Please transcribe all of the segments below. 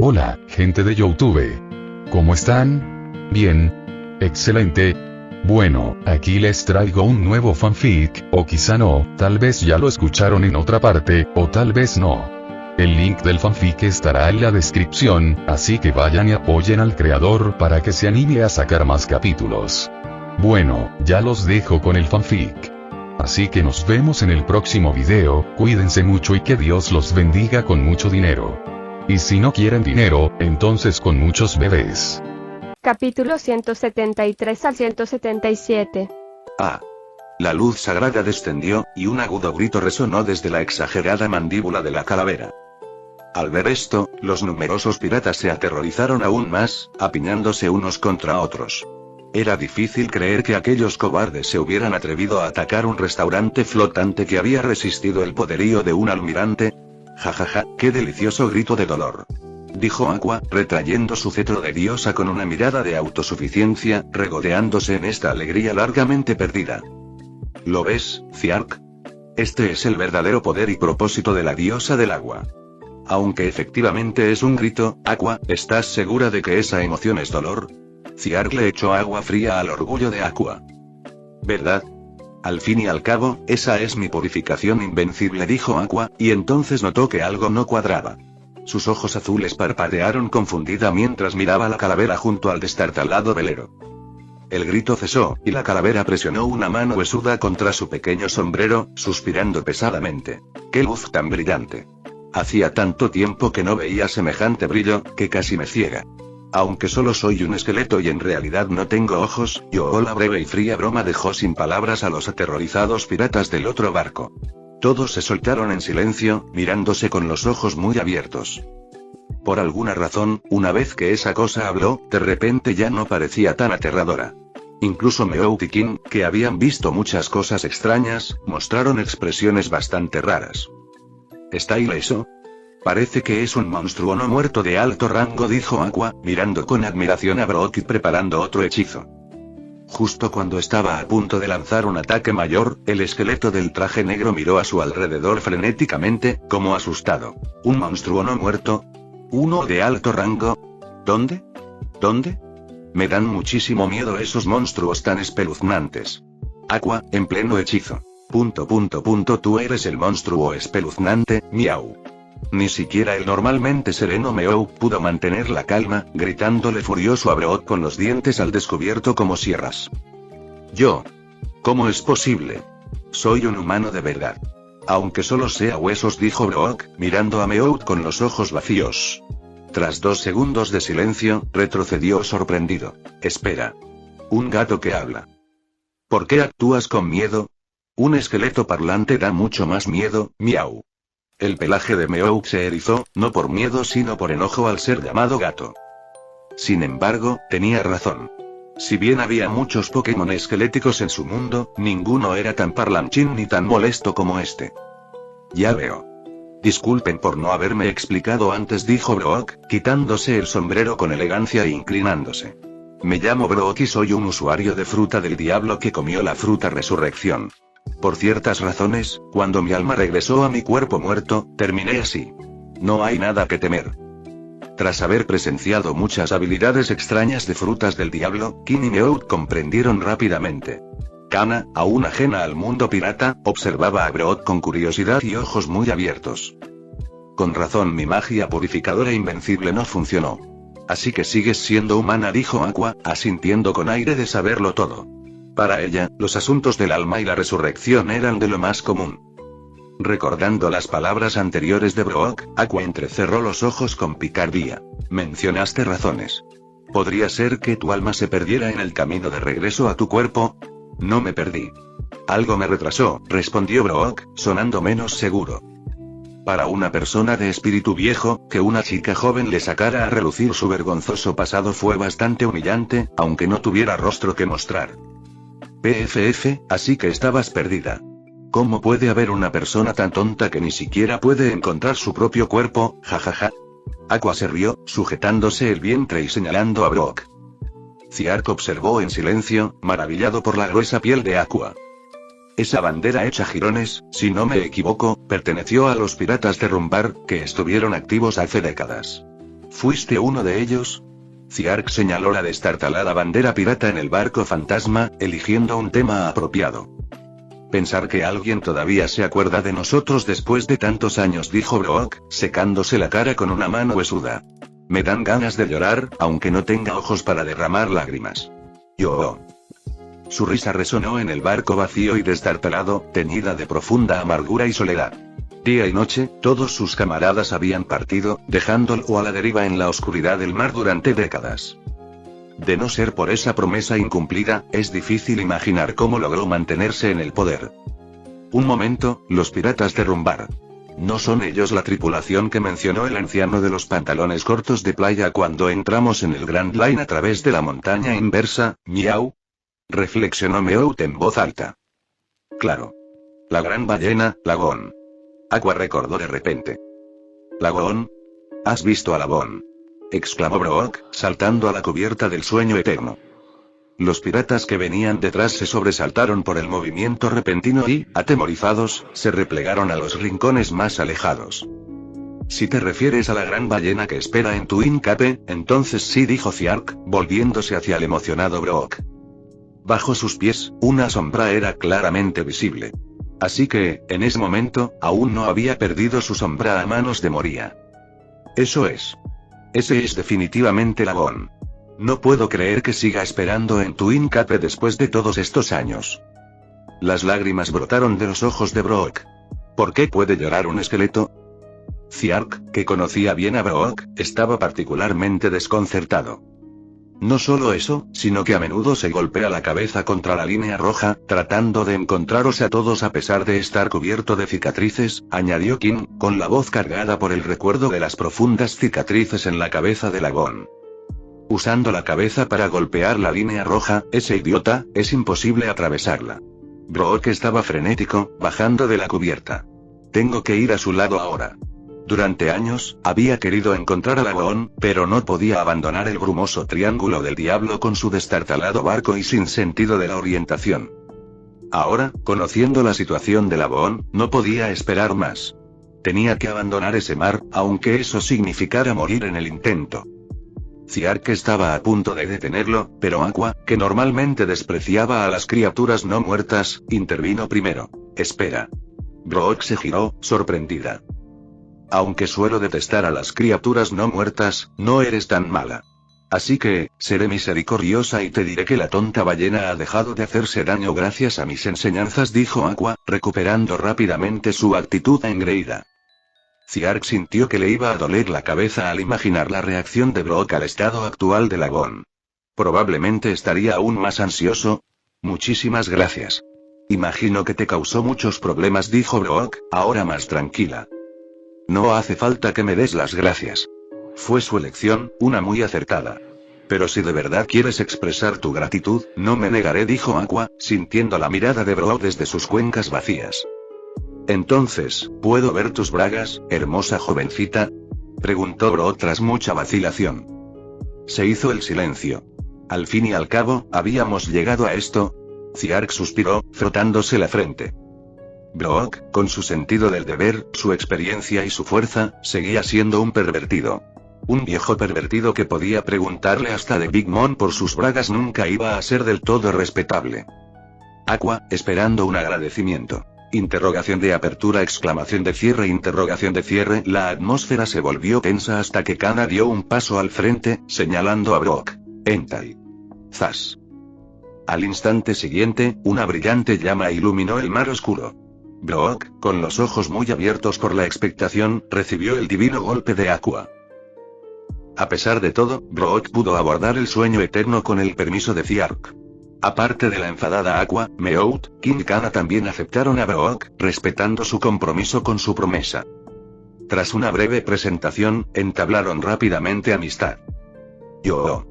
Hola, gente de YouTube. ¿Cómo están? Bien. Excelente. Bueno, aquí les traigo un nuevo fanfic, o quizá no, tal vez ya lo escucharon en otra parte, o tal vez no. El link del fanfic estará en la descripción, así que vayan y apoyen al creador para que se anime a sacar más capítulos. Bueno, ya los dejo con el fanfic. Así que nos vemos en el próximo video, cuídense mucho y que Dios los bendiga con mucho dinero. Y si no quieren dinero, entonces con muchos bebés. Capítulo 173 al 177. Ah. La luz sagrada descendió, y un agudo grito resonó desde la exagerada mandíbula de la calavera. Al ver esto, los numerosos piratas se aterrorizaron aún más, apiñándose unos contra otros. Era difícil creer que aquellos cobardes se hubieran atrevido a atacar un restaurante flotante que había resistido el poderío de un almirante. Jajaja, qué delicioso grito de dolor. Dijo Aqua, retrayendo su cetro de diosa con una mirada de autosuficiencia, regodeándose en esta alegría largamente perdida. ¿Lo ves, Ziark? Este es el verdadero poder y propósito de la diosa del agua. Aunque efectivamente es un grito, Aqua, ¿estás segura de que esa emoción es dolor? Ziark le echó agua fría al orgullo de Aqua. ¿Verdad? Al fin y al cabo, esa es mi purificación invencible, dijo Aqua, y entonces notó que algo no cuadraba. Sus ojos azules parpadearon confundida mientras miraba la calavera junto al destartalado velero. El grito cesó, y la calavera presionó una mano huesuda contra su pequeño sombrero, suspirando pesadamente. ¡Qué luz tan brillante! Hacía tanto tiempo que no veía semejante brillo, que casi me ciega. Aunque solo soy un esqueleto y en realidad no tengo ojos, la breve y fría broma dejó sin palabras a los aterrorizados piratas del otro barco. Todos se soltaron en silencio, mirándose con los ojos muy abiertos. Por alguna razón, una vez que esa cosa habló, de repente ya no parecía tan aterradora. Incluso Meow y King, que habían visto muchas cosas extrañas, mostraron expresiones bastante raras. ¿Está ileso? Parece que es un monstruo no muerto de alto rango, dijo Aqua, mirando con admiración a Brock y preparando otro hechizo. Justo cuando estaba a punto de lanzar un ataque mayor, el esqueleto del traje negro miró a su alrededor frenéticamente, como asustado. ¿Un monstruo no muerto? ¿Uno de alto rango? ¿Dónde? ¿Dónde? Me dan muchísimo miedo esos monstruos tan espeluznantes. Aqua, en pleno hechizo. Tú eres el monstruo espeluznante, miau. Ni siquiera el normalmente sereno Meow pudo mantener la calma, gritándole furioso a Brock con los dientes al descubierto como sierras. Yo. ¿Cómo es posible? Soy un humano de verdad. Aunque solo sea huesos, dijo Brock, mirando a Meow con los ojos vacíos. Tras 2 segundos de silencio, retrocedió sorprendido. Espera. Un gato que habla. ¿Por qué actúas con miedo? Un esqueleto parlante da mucho más miedo, miau. El pelaje de Meow se erizó, no por miedo sino por enojo al ser llamado gato. Sin embargo, tenía razón. Si bien había muchos Pokémon esqueléticos en su mundo, ninguno era tan parlanchín ni tan molesto como este. Ya veo. Disculpen por no haberme explicado antes, dijo Brock, quitándose el sombrero con elegancia e inclinándose. Me llamo Brock y soy un usuario de fruta del diablo que comió la fruta resurrección. Por ciertas razones, cuando mi alma regresó a mi cuerpo muerto, terminé así. No hay nada que temer. Tras haber presenciado muchas habilidades extrañas de frutas del diablo, King y Meow comprendieron rápidamente. Kana, aún ajena al mundo pirata, observaba a Brock con curiosidad y ojos muy abiertos. Con razón, mi magia purificadora invencible no funcionó. Así que sigues siendo humana, dijo Aqua, asintiendo con aire de saberlo todo. Para ella, los asuntos del alma y la resurrección eran de lo más común. Recordando las palabras anteriores de Brock, Aqua entrecerró los ojos con picardía. Mencionaste razones. ¿Podría ser que tu alma se perdiera en el camino de regreso a tu cuerpo? No me perdí. Algo me retrasó, respondió Brock, sonando menos seguro. Para una persona de espíritu viejo, que una chica joven le sacara a relucir su vergonzoso pasado fue bastante humillante, aunque no tuviera rostro que mostrar. PFF, así que estabas perdida. ¿Cómo puede haber una persona tan tonta que ni siquiera puede encontrar su propio cuerpo? Jajaja. Aqua se rió, sujetándose el vientre y señalando a Brock. Ziark observó en silencio, maravillado por la gruesa piel de Aqua. Esa bandera hecha jirones, si no me equivoco, perteneció a los piratas de Rumbar, que estuvieron activos hace décadas. ¿Fuiste uno de ellos? Ciark señaló la destartalada bandera pirata en el barco fantasma, eligiendo un tema apropiado. Pensar que alguien todavía se acuerda de nosotros después de tantos años, dijo Brock, secándose la cara con una mano huesuda. Me dan ganas de llorar, aunque no tenga ojos para derramar lágrimas. Yo. Su risa resonó en el barco vacío y destartalado, teñida de profunda amargura y soledad. Día y noche, todos sus camaradas habían partido, dejándolo a la deriva en la oscuridad del mar durante décadas. De no ser por esa promesa incumplida, es difícil imaginar cómo logró mantenerse en el poder. Un momento, los piratas derrumbar. ¿No son ellos la tripulación que mencionó el anciano de los pantalones cortos de playa cuando entramos en el Grand Line a través de la montaña inversa, miau? Reflexionó Meout en voz alta. Claro. La gran ballena, Lagón. Aqua recordó de repente. ¿Lagón? ¿Has visto a Lagón?, exclamó Brock, saltando a la cubierta del sueño eterno. Los piratas que venían detrás se sobresaltaron por el movimiento repentino y, atemorizados, se replegaron a los rincones más alejados. Si te refieres a la gran ballena que espera en Twin Cape, entonces sí, dijo Ciark, volviéndose hacia el emocionado Brock. Bajo sus pies, una sombra era claramente visible. Así que, en ese momento, aún no había perdido su sombra a manos de Moria. Eso es. Ese es definitivamente Lagón. No puedo creer que siga esperando en Twin Cape después de todos estos años. Las lágrimas brotaron de los ojos de Brock. ¿Por qué puede llorar un esqueleto? Ciark, que conocía bien a Brock, estaba particularmente desconcertado. No solo eso, sino que a menudo se golpea la cabeza contra la línea roja, tratando de encontraros a todos a pesar de estar cubierto de cicatrices, añadió Kim, con la voz cargada por el recuerdo de las profundas cicatrices en la cabeza de Lagón. Usando la cabeza para golpear la línea roja, ese idiota, es imposible atravesarla. Brock estaba frenético, bajando de la cubierta. Tengo que ir a su lado ahora. Durante años, había querido encontrar a Lagón, pero no podía abandonar el brumoso triángulo del diablo con su destartalado barco y sin sentido de la orientación. Ahora, conociendo la situación de Lagón, no podía esperar más. Tenía que abandonar ese mar, aunque eso significara morir en el intento. Ciark estaba a punto de detenerlo, pero Aqua, que normalmente despreciaba a las criaturas no muertas, intervino primero. Espera. Brock se giró, sorprendida. Aunque suelo detestar a las criaturas no muertas, no eres tan mala. Así que, seré misericordiosa y te diré que la tonta ballena ha dejado de hacerse daño gracias a mis enseñanzas, dijo Aqua, recuperando rápidamente su actitud engreída. Ciark sintió que le iba a doler la cabeza al imaginar la reacción de Brock al estado actual de Lagón. Probablemente estaría aún más ansioso. Muchísimas gracias. Imagino que te causó muchos problemas, dijo Brock, ahora más tranquila. No hace falta que me des las gracias. Fue su elección, una muy acertada. Pero si de verdad quieres expresar tu gratitud, no me negaré, dijo Aqua, sintiendo la mirada de Brock desde sus cuencas vacías. Entonces, ¿puedo ver tus bragas, hermosa jovencita?, preguntó Brock tras mucha vacilación. Se hizo el silencio. Al fin y al cabo, ¿habíamos llegado a esto? Ciark suspiró, frotándose la frente. Brock, con su sentido del deber, su experiencia y su fuerza, seguía siendo un pervertido. Un viejo pervertido que podía preguntarle hasta de Big Mom por sus bragas nunca iba a ser del todo respetable. Aqua, esperando un agradecimiento. Interrogación de apertura, exclamación de cierre, interrogación de cierre. La atmósfera se volvió tensa hasta que Kana dio un paso al frente, señalando a Brock. Entai. Zas. Al instante siguiente, una brillante llama iluminó el mar oscuro. Brock, con los ojos muy abiertos por la expectación, recibió el divino golpe de Aqua. A pesar de todo, Brock pudo abordar el sueño eterno con el permiso de Ciark. Aparte de la enfadada Aqua, Meout, King y Kana también aceptaron a Brock, respetando su compromiso con su promesa. Tras una breve presentación, entablaron rápidamente amistad. Yo.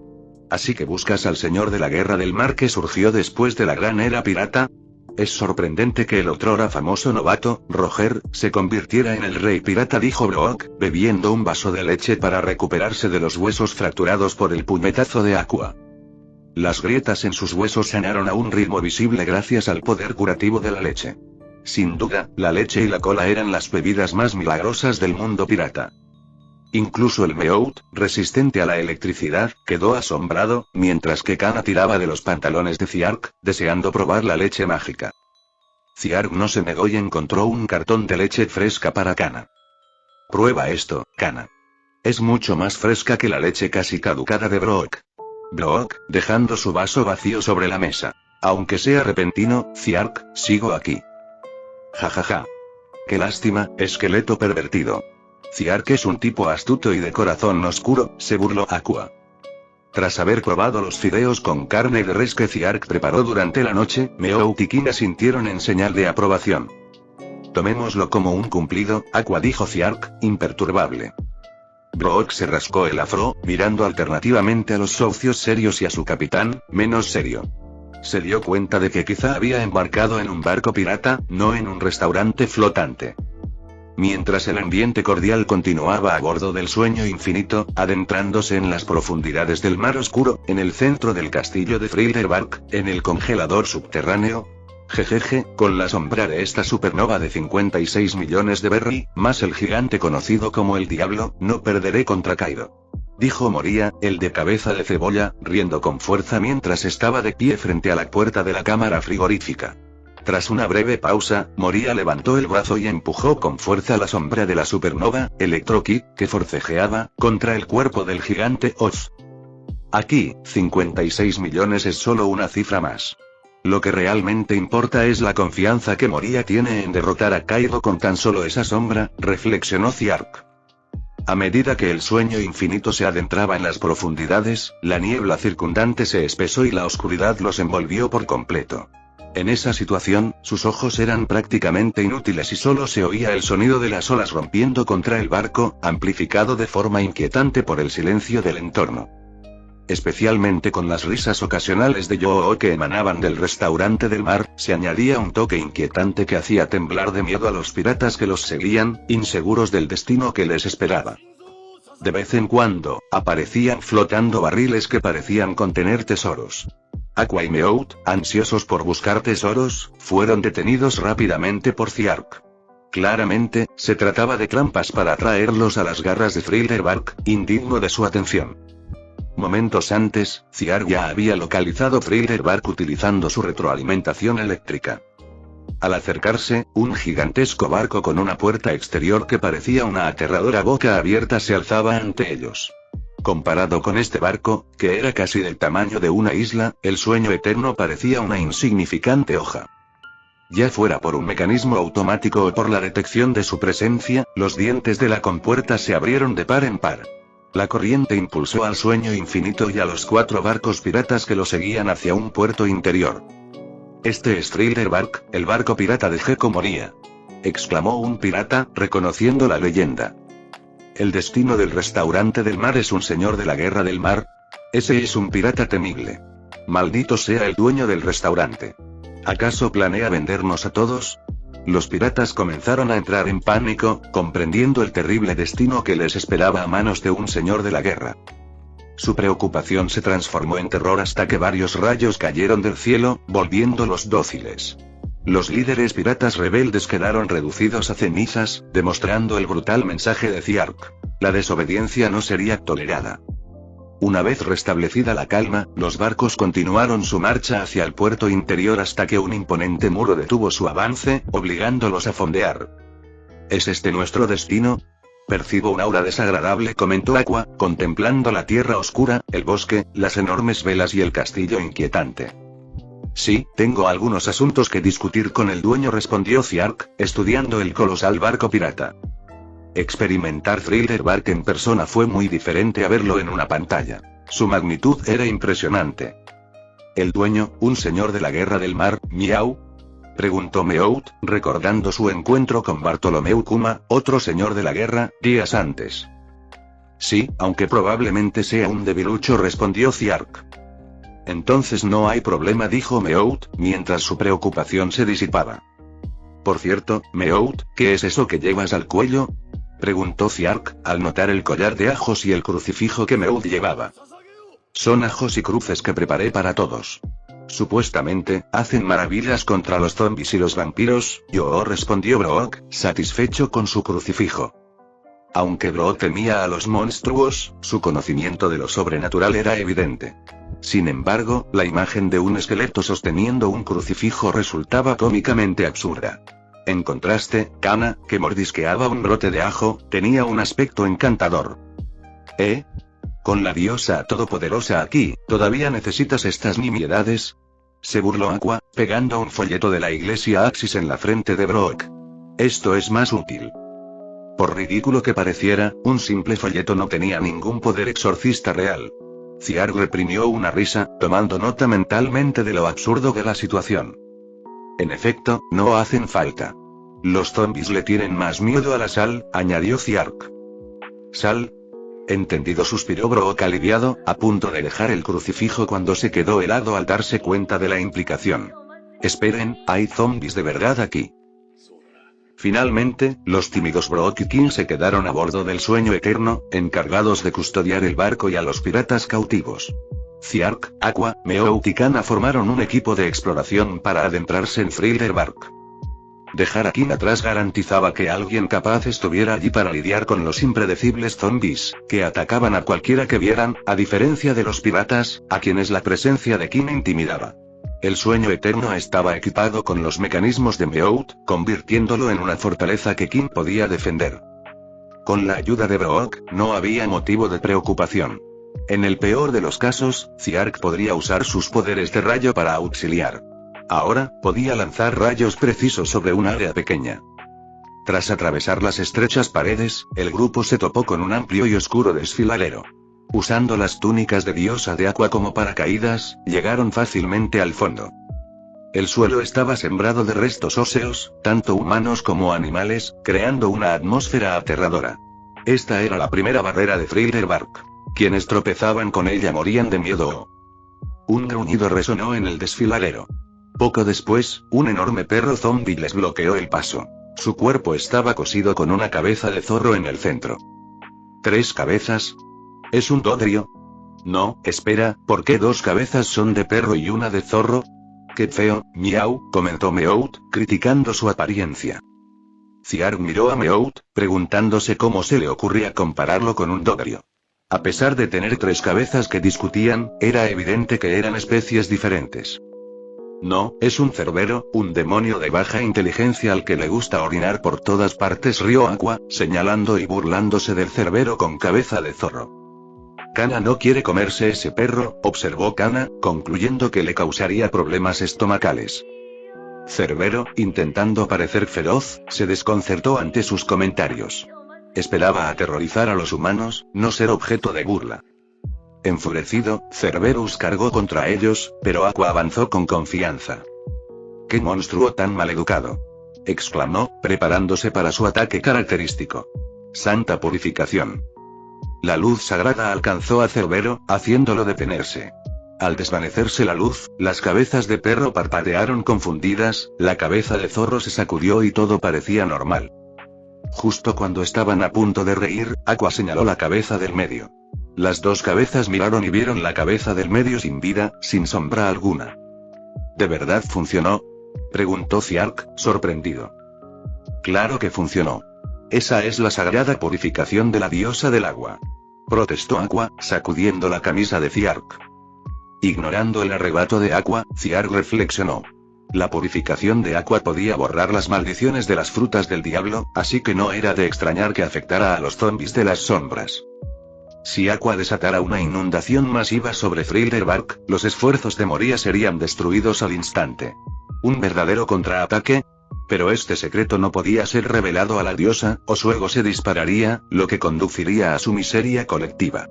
¿Así que buscas al señor de la guerra del mar que surgió después de la gran era pirata? Es sorprendente que el otrora famoso novato, Roger, se convirtiera en el rey pirata, dijo Brock, bebiendo un vaso de leche para recuperarse de los huesos fracturados por el puñetazo de Aqua. Las grietas en sus huesos sanaron a un ritmo visible gracias al poder curativo de la leche. Sin duda, la leche y la cola eran las bebidas más milagrosas del mundo pirata. Incluso el Meowth, resistente a la electricidad, quedó asombrado, mientras que Kana tiraba de los pantalones de Ziark, deseando probar la leche mágica. Ziark no se negó y encontró un cartón de leche fresca para Kana. Prueba esto, Kana. Es mucho más fresca que la leche casi caducada de Brock. Brock, dejando su vaso vacío sobre la mesa. Aunque sea repentino, Ziark, sigo aquí. Jajaja. Qué lástima, esqueleto pervertido. Ziark es un tipo astuto y de corazón oscuro, se burló Aqua. Tras haber probado los fideos con carne de res que Ziark preparó durante la noche, Meowth y Kina sintieron en señal de aprobación. Tomémoslo como un cumplido, Aqua, dijo Ziark, imperturbable. Brock se rascó el afro, mirando alternativamente a los socios serios y a su capitán, menos serio. Se dio cuenta de que quizá había embarcado en un barco pirata, no en un restaurante flotante. Mientras el ambiente cordial continuaba a bordo del Sueño Infinito, adentrándose en las profundidades del Mar Oscuro, en el centro del castillo de Frilderbark, en el congelador subterráneo. Jejeje, con la sombra de esta supernova de 56 millones de berry, más el gigante conocido como el Diablo, no perderé contra Kaido. Dijo Moria, el de cabeza de cebolla, riendo con fuerza mientras estaba de pie frente a la puerta de la cámara frigorífica. Tras una breve pausa, Moria levantó el brazo y empujó con fuerza la sombra de la supernova, Electro Kid, que forcejeaba, contra el cuerpo del gigante Oz. Aquí, 56 millones es solo una cifra más. Lo que realmente importa es la confianza que Moria tiene en derrotar a Kaido con tan solo esa sombra, reflexionó Ziark. A medida que el Sueño Infinito se adentraba en las profundidades, la niebla circundante se espesó y la oscuridad los envolvió por completo. En esa situación, sus ojos eran prácticamente inútiles y solo se oía el sonido de las olas rompiendo contra el barco, amplificado de forma inquietante por el silencio del entorno. Especialmente con las risas ocasionales de Yoo que emanaban del restaurante del mar, se añadía un toque inquietante que hacía temblar de miedo a los piratas que los seguían, inseguros del destino que les esperaba. De vez en cuando, aparecían flotando barriles que parecían contener tesoros. Aqua y Meowth, ansiosos por buscar tesoros, fueron detenidos rápidamente por Ziark. Claramente, se trataba de trampas para atraerlos a las garras de Frilderbark, indigno de su atención. Momentos antes, Ziark ya había localizado Frilderbark utilizando su retroalimentación eléctrica. Al acercarse, un gigantesco barco con una puerta exterior que parecía una aterradora boca abierta se alzaba ante ellos. Comparado con este barco, que era casi del tamaño de una isla, el Sueño Eterno parecía una insignificante hoja. Ya fuera por un mecanismo automático o por la detección de su presencia, los dientes de la compuerta se abrieron de par en par. La corriente impulsó al Sueño Infinito y a los 4 barcos piratas que lo seguían hacia un puerto interior. Este es Frilderbark, el barco pirata de Gekko Moria, exclamó un pirata, reconociendo la leyenda. El destino del restaurante del mar es un señor de la guerra del mar. Ese es un pirata temible. Maldito sea el dueño del restaurante. ¿Acaso planea vendernos a todos? Los piratas comenzaron a entrar en pánico, comprendiendo el terrible destino que les esperaba a manos de un señor de la guerra. Su preocupación se transformó en terror hasta que varios rayos cayeron del cielo, volviéndolos dóciles. Los líderes piratas rebeldes quedaron reducidos a cenizas, demostrando el brutal mensaje de Ziark. La desobediencia no sería tolerada. Una vez restablecida la calma, los barcos continuaron su marcha hacia el puerto interior hasta que un imponente muro detuvo su avance, obligándolos a fondear. ¿Es este nuestro destino? Percibo un aura desagradable, comentó Aqua, contemplando la tierra oscura, el bosque, las enormes velas y el castillo inquietante. Sí, tengo algunos asuntos que discutir con el dueño, respondió Ziark, estudiando el colosal barco pirata. Experimentar Frilderbark en persona fue muy diferente a verlo en una pantalla. Su magnitud era impresionante. ¿El dueño, un señor de la guerra del mar, miau?, preguntó Meowth, recordando su encuentro con Bartolomeu Kuma, otro señor de la guerra, días antes. Sí, aunque probablemente sea un debilucho, respondió Ziark. Entonces no hay problema, dijo Meowth, mientras su preocupación se disipaba. Por cierto, Meowth, ¿qué es eso que llevas al cuello?, preguntó Ziark, al notar el collar de ajos y el crucifijo que Meowth llevaba. Son ajos y cruces que preparé para todos. Supuestamente, hacen maravillas contra los zombies y los vampiros, respondió Brock, satisfecho con su crucifijo. Aunque Brook temía a los monstruos, su conocimiento de lo sobrenatural era evidente. Sin embargo, la imagen de un esqueleto sosteniendo un crucifijo resultaba cómicamente absurda. En contraste, Kana, que mordisqueaba un brote de ajo, tenía un aspecto encantador. Con la diosa todopoderosa aquí, ¿todavía necesitas estas nimiedades? Se burló Aqua, pegando un folleto de la iglesia Axis en la frente de Brook. Esto es más útil. Por ridículo que pareciera, un simple folleto no tenía ningún poder exorcista real. Ciark reprimió una risa, tomando nota mentalmente de lo absurdo de la situación. En efecto, no hacen falta. Los zombies le tienen más miedo a la sal, añadió Ciark. ¿Sal? Entendido, suspiró Brook aliviado, a punto de dejar el crucifijo cuando se quedó helado al darse cuenta de la implicación. Esperen, ¿hay zombies de verdad aquí? Finalmente, los tímidos Brook y King se quedaron a bordo del Sueño Eterno, encargados de custodiar el barco y a los piratas cautivos. Ciark, Aqua, Meowth y Kana formaron un equipo de exploración para adentrarse en Thriller Bark. Dejar a King atrás garantizaba que alguien capaz estuviera allí para lidiar con los impredecibles zombies, que atacaban a cualquiera que vieran, a diferencia de los piratas, a quienes la presencia de King intimidaba. El Sueño Eterno estaba equipado con los mecanismos de Meowth, convirtiéndolo en una fortaleza que King podía defender. Con la ayuda de Brook, no había motivo de preocupación. En el peor de los casos, Ciark podría usar sus poderes de rayo para auxiliar. Ahora, podía lanzar rayos precisos sobre un área pequeña. Tras atravesar las estrechas paredes, el grupo se topó con un amplio y oscuro desfiladero. Usando las túnicas de diosa de Aqua como paracaídas, llegaron fácilmente al fondo. El suelo estaba sembrado de restos óseos, tanto humanos como animales, creando una atmósfera aterradora. Esta era la primera barrera de Thriller Bark. Quienes tropezaban con ella morían de miedo. Un gruñido resonó en el desfiladero. Poco después, un enorme perro zombie les bloqueó el paso. Su cuerpo estaba cosido con una cabeza de zorro en el centro. ¿3 cabezas? ¿Es un dodrio? No, espera, ¿por qué 2 cabezas son de perro y una de zorro? ¡Qué feo, miau!, comentó Meowth, criticando su apariencia. Ciark miró a Meowth, preguntándose cómo se le ocurría compararlo con un dodrio. A pesar de tener 3 cabezas que discutían, era evidente que eran especies diferentes. No, es un cerbero, un demonio de baja inteligencia al que le gusta orinar por todas partes, rió Aqua, señalando y burlándose del cerbero con cabeza de zorro. Kana no quiere comerse ese perro, observó Kana, concluyendo que le causaría problemas estomacales. Cerbero, intentando parecer feroz, se desconcertó ante sus comentarios. Esperaba aterrorizar a los humanos, no ser objeto de burla. Enfurecido, Cerberus cargó contra ellos, pero Aqua avanzó con confianza. ¡Qué monstruo tan maleducado!, exclamó, preparándose para su ataque característico. Santa purificación. La luz sagrada alcanzó a Cerbero, haciéndolo detenerse. Al desvanecerse la luz, las cabezas de perro parpadearon confundidas, la cabeza de zorro se sacudió y todo parecía normal. Justo cuando estaban a punto de reír, Aqua señaló la cabeza del medio. Las 2 cabezas miraron y vieron la cabeza del medio sin vida, sin sombra alguna. ¿De verdad funcionó?, preguntó Ciark, sorprendido. Claro que funcionó. Esa es la sagrada purificación de la diosa del agua, protestó Aqua, sacudiendo la camisa de Ciark. Ignorando el arrebato de Aqua, Ciark reflexionó. La purificación de Aqua podía borrar las maldiciones de las frutas del diablo, así que no era de extrañar que afectara a los zombies de las sombras. Si Aqua desatara una inundación masiva sobre Thriller Bark, los esfuerzos de Moria serían destruidos al instante. ¿Un verdadero contraataque? Pero este secreto no podía ser revelado a la diosa, o su ego se dispararía, lo que conduciría a su miseria colectiva.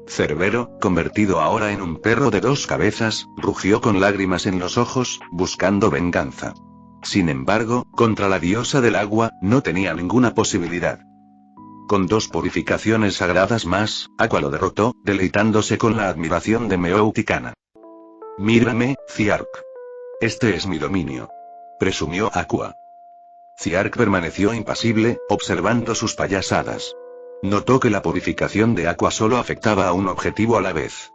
Cerbero, convertido ahora en un perro de 2 cabezas, rugió con lágrimas en los ojos, buscando venganza. Sin embargo, contra la diosa del agua, no tenía ninguna posibilidad. Con 2 purificaciones sagradas más, Aqua lo derrotó, deleitándose con la admiración de Meowth y Kana. Mírame, Ciark. Este es mi dominio, presumió Aqua. Ciark permaneció impasible, observando sus payasadas. Notó que la purificación de Aqua solo afectaba a un objetivo a la vez.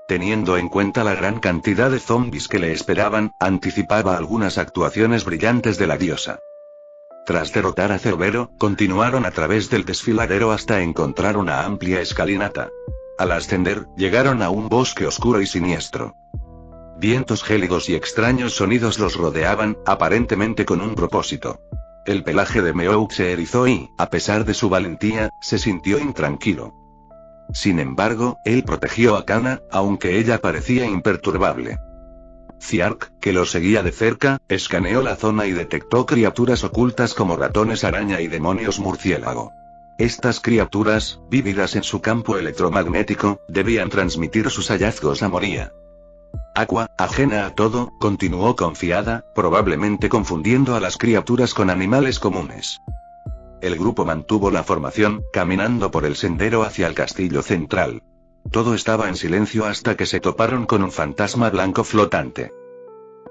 Teniendo en cuenta la gran cantidad de zombies que le esperaban, anticipaba algunas actuaciones brillantes de la diosa. Tras derrotar a Cerbero, continuaron a través del desfiladero hasta encontrar una amplia escalinata. Al ascender, llegaron a un bosque oscuro y siniestro. Vientos gélidos y extraños sonidos los rodeaban, aparentemente con un propósito. El pelaje de Meow se erizó y, a pesar de su valentía, se sintió intranquilo. Sin embargo, él protegió a Kana, aunque ella parecía imperturbable. Ziark, que lo seguía de cerca, escaneó la zona y detectó criaturas ocultas como ratones araña y demonios murciélago. Estas criaturas, vívidas en su campo electromagnético, debían transmitir sus hallazgos a Moria. Aqua, ajena a todo, continuó confiada, probablemente confundiendo a las criaturas con animales comunes. El grupo mantuvo la formación, caminando por el sendero hacia el castillo central. Todo estaba en silencio hasta que se toparon con un fantasma blanco flotante.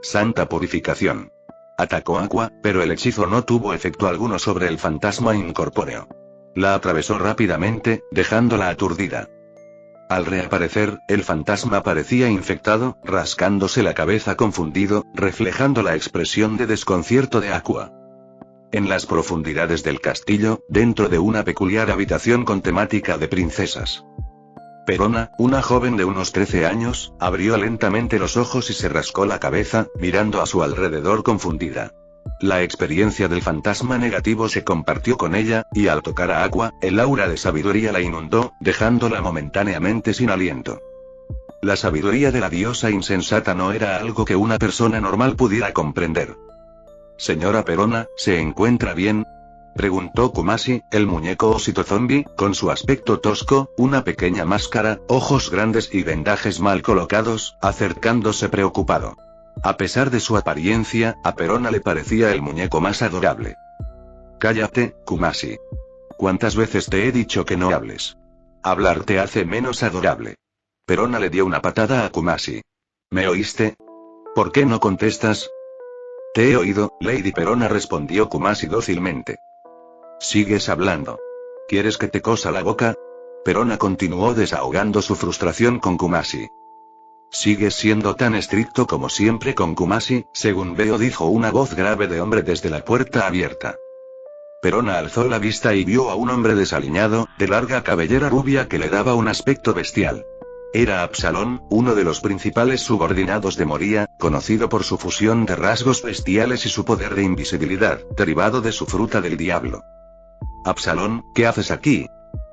Santa purificación. Atacó Aqua, pero el hechizo no tuvo efecto alguno sobre el fantasma incorpóreo. La atravesó rápidamente, dejándola aturdida. Al reaparecer, el fantasma parecía infectado, rascándose la cabeza confundido, reflejando la expresión de desconcierto de Aqua. En las profundidades del castillo, dentro de una peculiar habitación con temática de princesas. Perona, una joven de unos 13 años, abrió lentamente los ojos y se rascó la cabeza, mirando a su alrededor confundida. La experiencia del fantasma negativo se compartió con ella, y al tocar a Aqua, el aura de sabiduría la inundó, dejándola momentáneamente sin aliento. La sabiduría de la diosa insensata no era algo que una persona normal pudiera comprender. Señora Perona, ¿se encuentra bien?, preguntó Kumasi, el muñeco osito zombie, con su aspecto tosco, una pequeña máscara, ojos grandes y vendajes mal colocados, acercándose preocupado. A pesar de su apariencia, a Perona le parecía el muñeco más adorable. Cállate, Kumasi. ¿Cuántas veces te he dicho que no hables? Hablar te hace menos adorable. Perona le dio una patada a Kumasi. ¿Me oíste? ¿Por qué no contestas? Te he oído, Lady Perona, respondió Kumasi dócilmente. Sigues hablando. ¿Quieres que te cosa la boca? Perona continuó desahogando su frustración con Kumasi. Sigues siendo tan estricto como siempre con Kumasi, según veo, dijo una voz grave de hombre desde la puerta abierta. Perona alzó la vista y vio a un hombre desaliñado, de larga cabellera rubia que le daba un aspecto bestial. Era Absalón, uno de los principales subordinados de Moria, conocido por su fusión de rasgos bestiales y su poder de invisibilidad, derivado de su fruta del diablo. Absalón, ¿qué haces aquí?,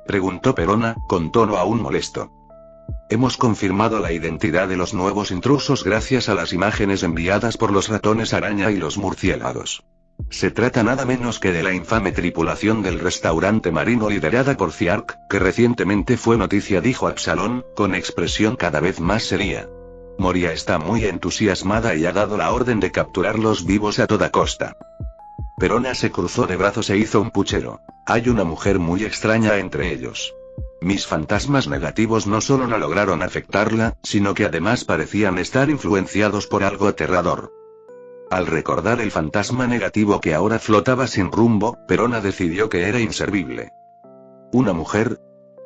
preguntó Perona, con tono aún molesto. Hemos confirmado la identidad de los nuevos intrusos gracias a las imágenes enviadas por los ratones araña y los murciélagos. Se trata nada menos que de la infame tripulación del restaurante marino liderada por Ziark, que recientemente fue noticia, dijo Absalón, con expresión cada vez más seria. Moria está muy entusiasmada y ha dado la orden de capturarlos vivos a toda costa. Perona se cruzó de brazos e hizo un puchero. Hay una mujer muy extraña entre ellos. Mis fantasmas negativos no solo no lograron afectarla, sino que además parecían estar influenciados por algo aterrador. Al recordar el fantasma negativo que ahora flotaba sin rumbo, Perona decidió que era inservible. ¿Una mujer?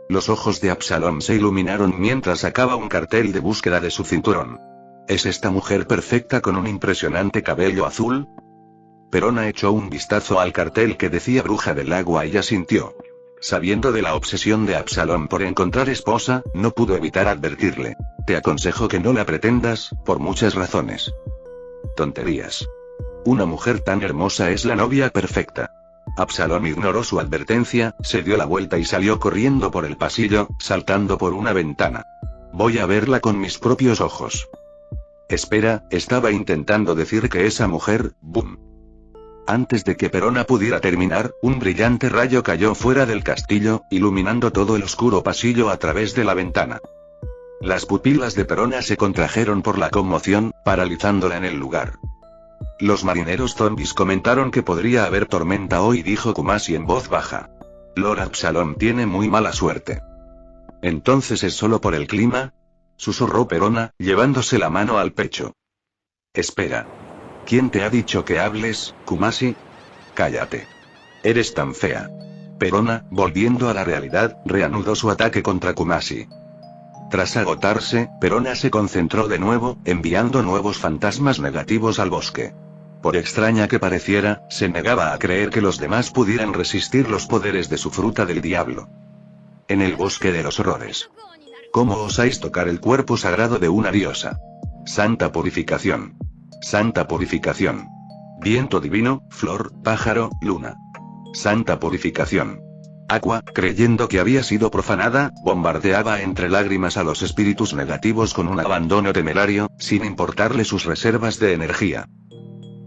Los ojos de Absalón se iluminaron mientras sacaba un cartel de búsqueda de su cinturón. ¿Es esta mujer perfecta con un impresionante cabello azul? Perona echó un vistazo al cartel que decía bruja del agua y asintió. Sabiendo de la obsesión de Absalón por encontrar esposa, no pudo evitar advertirle. Te aconsejo que no la pretendas, por muchas razones. Tonterías. Una mujer tan hermosa es la novia perfecta. Absalón ignoró su advertencia, se dio la vuelta y salió corriendo por el pasillo, saltando por una ventana. Voy a verla con mis propios ojos. Espera, estaba intentando decir que esa mujer, boom. Antes de que Perona pudiera terminar, un brillante rayo cayó fuera del castillo, iluminando todo el oscuro pasillo a través de la ventana. Las pupilas de Perona se contrajeron por la conmoción, paralizándola en el lugar. Los marineros zombies comentaron que podría haber tormenta hoy, dijo Kumasi en voz baja. Lord Absalón tiene muy mala suerte. ¿Entonces es solo por el clima?, susurró Perona, llevándose la mano al pecho. Espera. ¿Quién te ha dicho que hables, Kumasi? Cállate. Eres tan fea. Perona, volviendo a la realidad, reanudó su ataque contra Kumasi. Tras agotarse, Perona se concentró de nuevo, enviando nuevos fantasmas negativos al bosque. Por extraña que pareciera, se negaba a creer que los demás pudieran resistir los poderes de su fruta del diablo. En el bosque de los horrores. ¿Cómo osáis tocar el cuerpo sagrado de una diosa? Santa purificación. Santa purificación. Viento divino, flor, pájaro, luna. Santa purificación. Aqua, creyendo que había sido profanada, bombardeaba entre lágrimas a los espíritus negativos con un abandono temerario, sin importarle sus reservas de energía.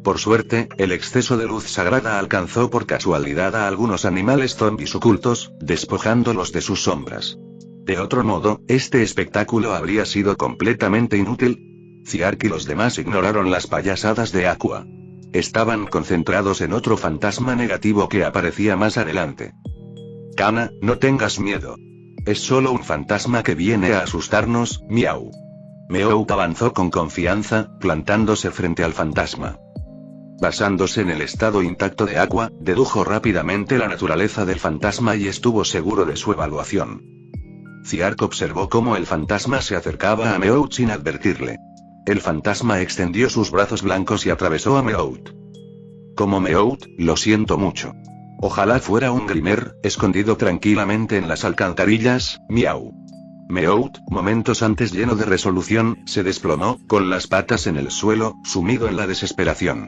Por suerte, el exceso de luz sagrada alcanzó por casualidad a algunos animales zombies ocultos, despojándolos de sus sombras. De otro modo, este espectáculo habría sido completamente inútil. Ziark y los demás ignoraron las payasadas de Aqua. Estaban concentrados en otro fantasma negativo que aparecía más adelante. Kana, no tengas miedo. Es solo un fantasma que viene a asustarnos, miau. Meowth avanzó con confianza, plantándose frente al fantasma. Basándose en el estado intacto de Aqua, dedujo rápidamente la naturaleza del fantasma y estuvo seguro de su evaluación. Ziark observó cómo el fantasma se acercaba a Meowth sin advertirle. El fantasma extendió sus brazos blancos y atravesó a Meowth. Como Meowth, lo siento mucho. Ojalá fuera un Grimer, escondido tranquilamente en las alcantarillas, miau. Meowth, momentos antes lleno de resolución, se desplomó, con las patas en el suelo, sumido en la desesperación.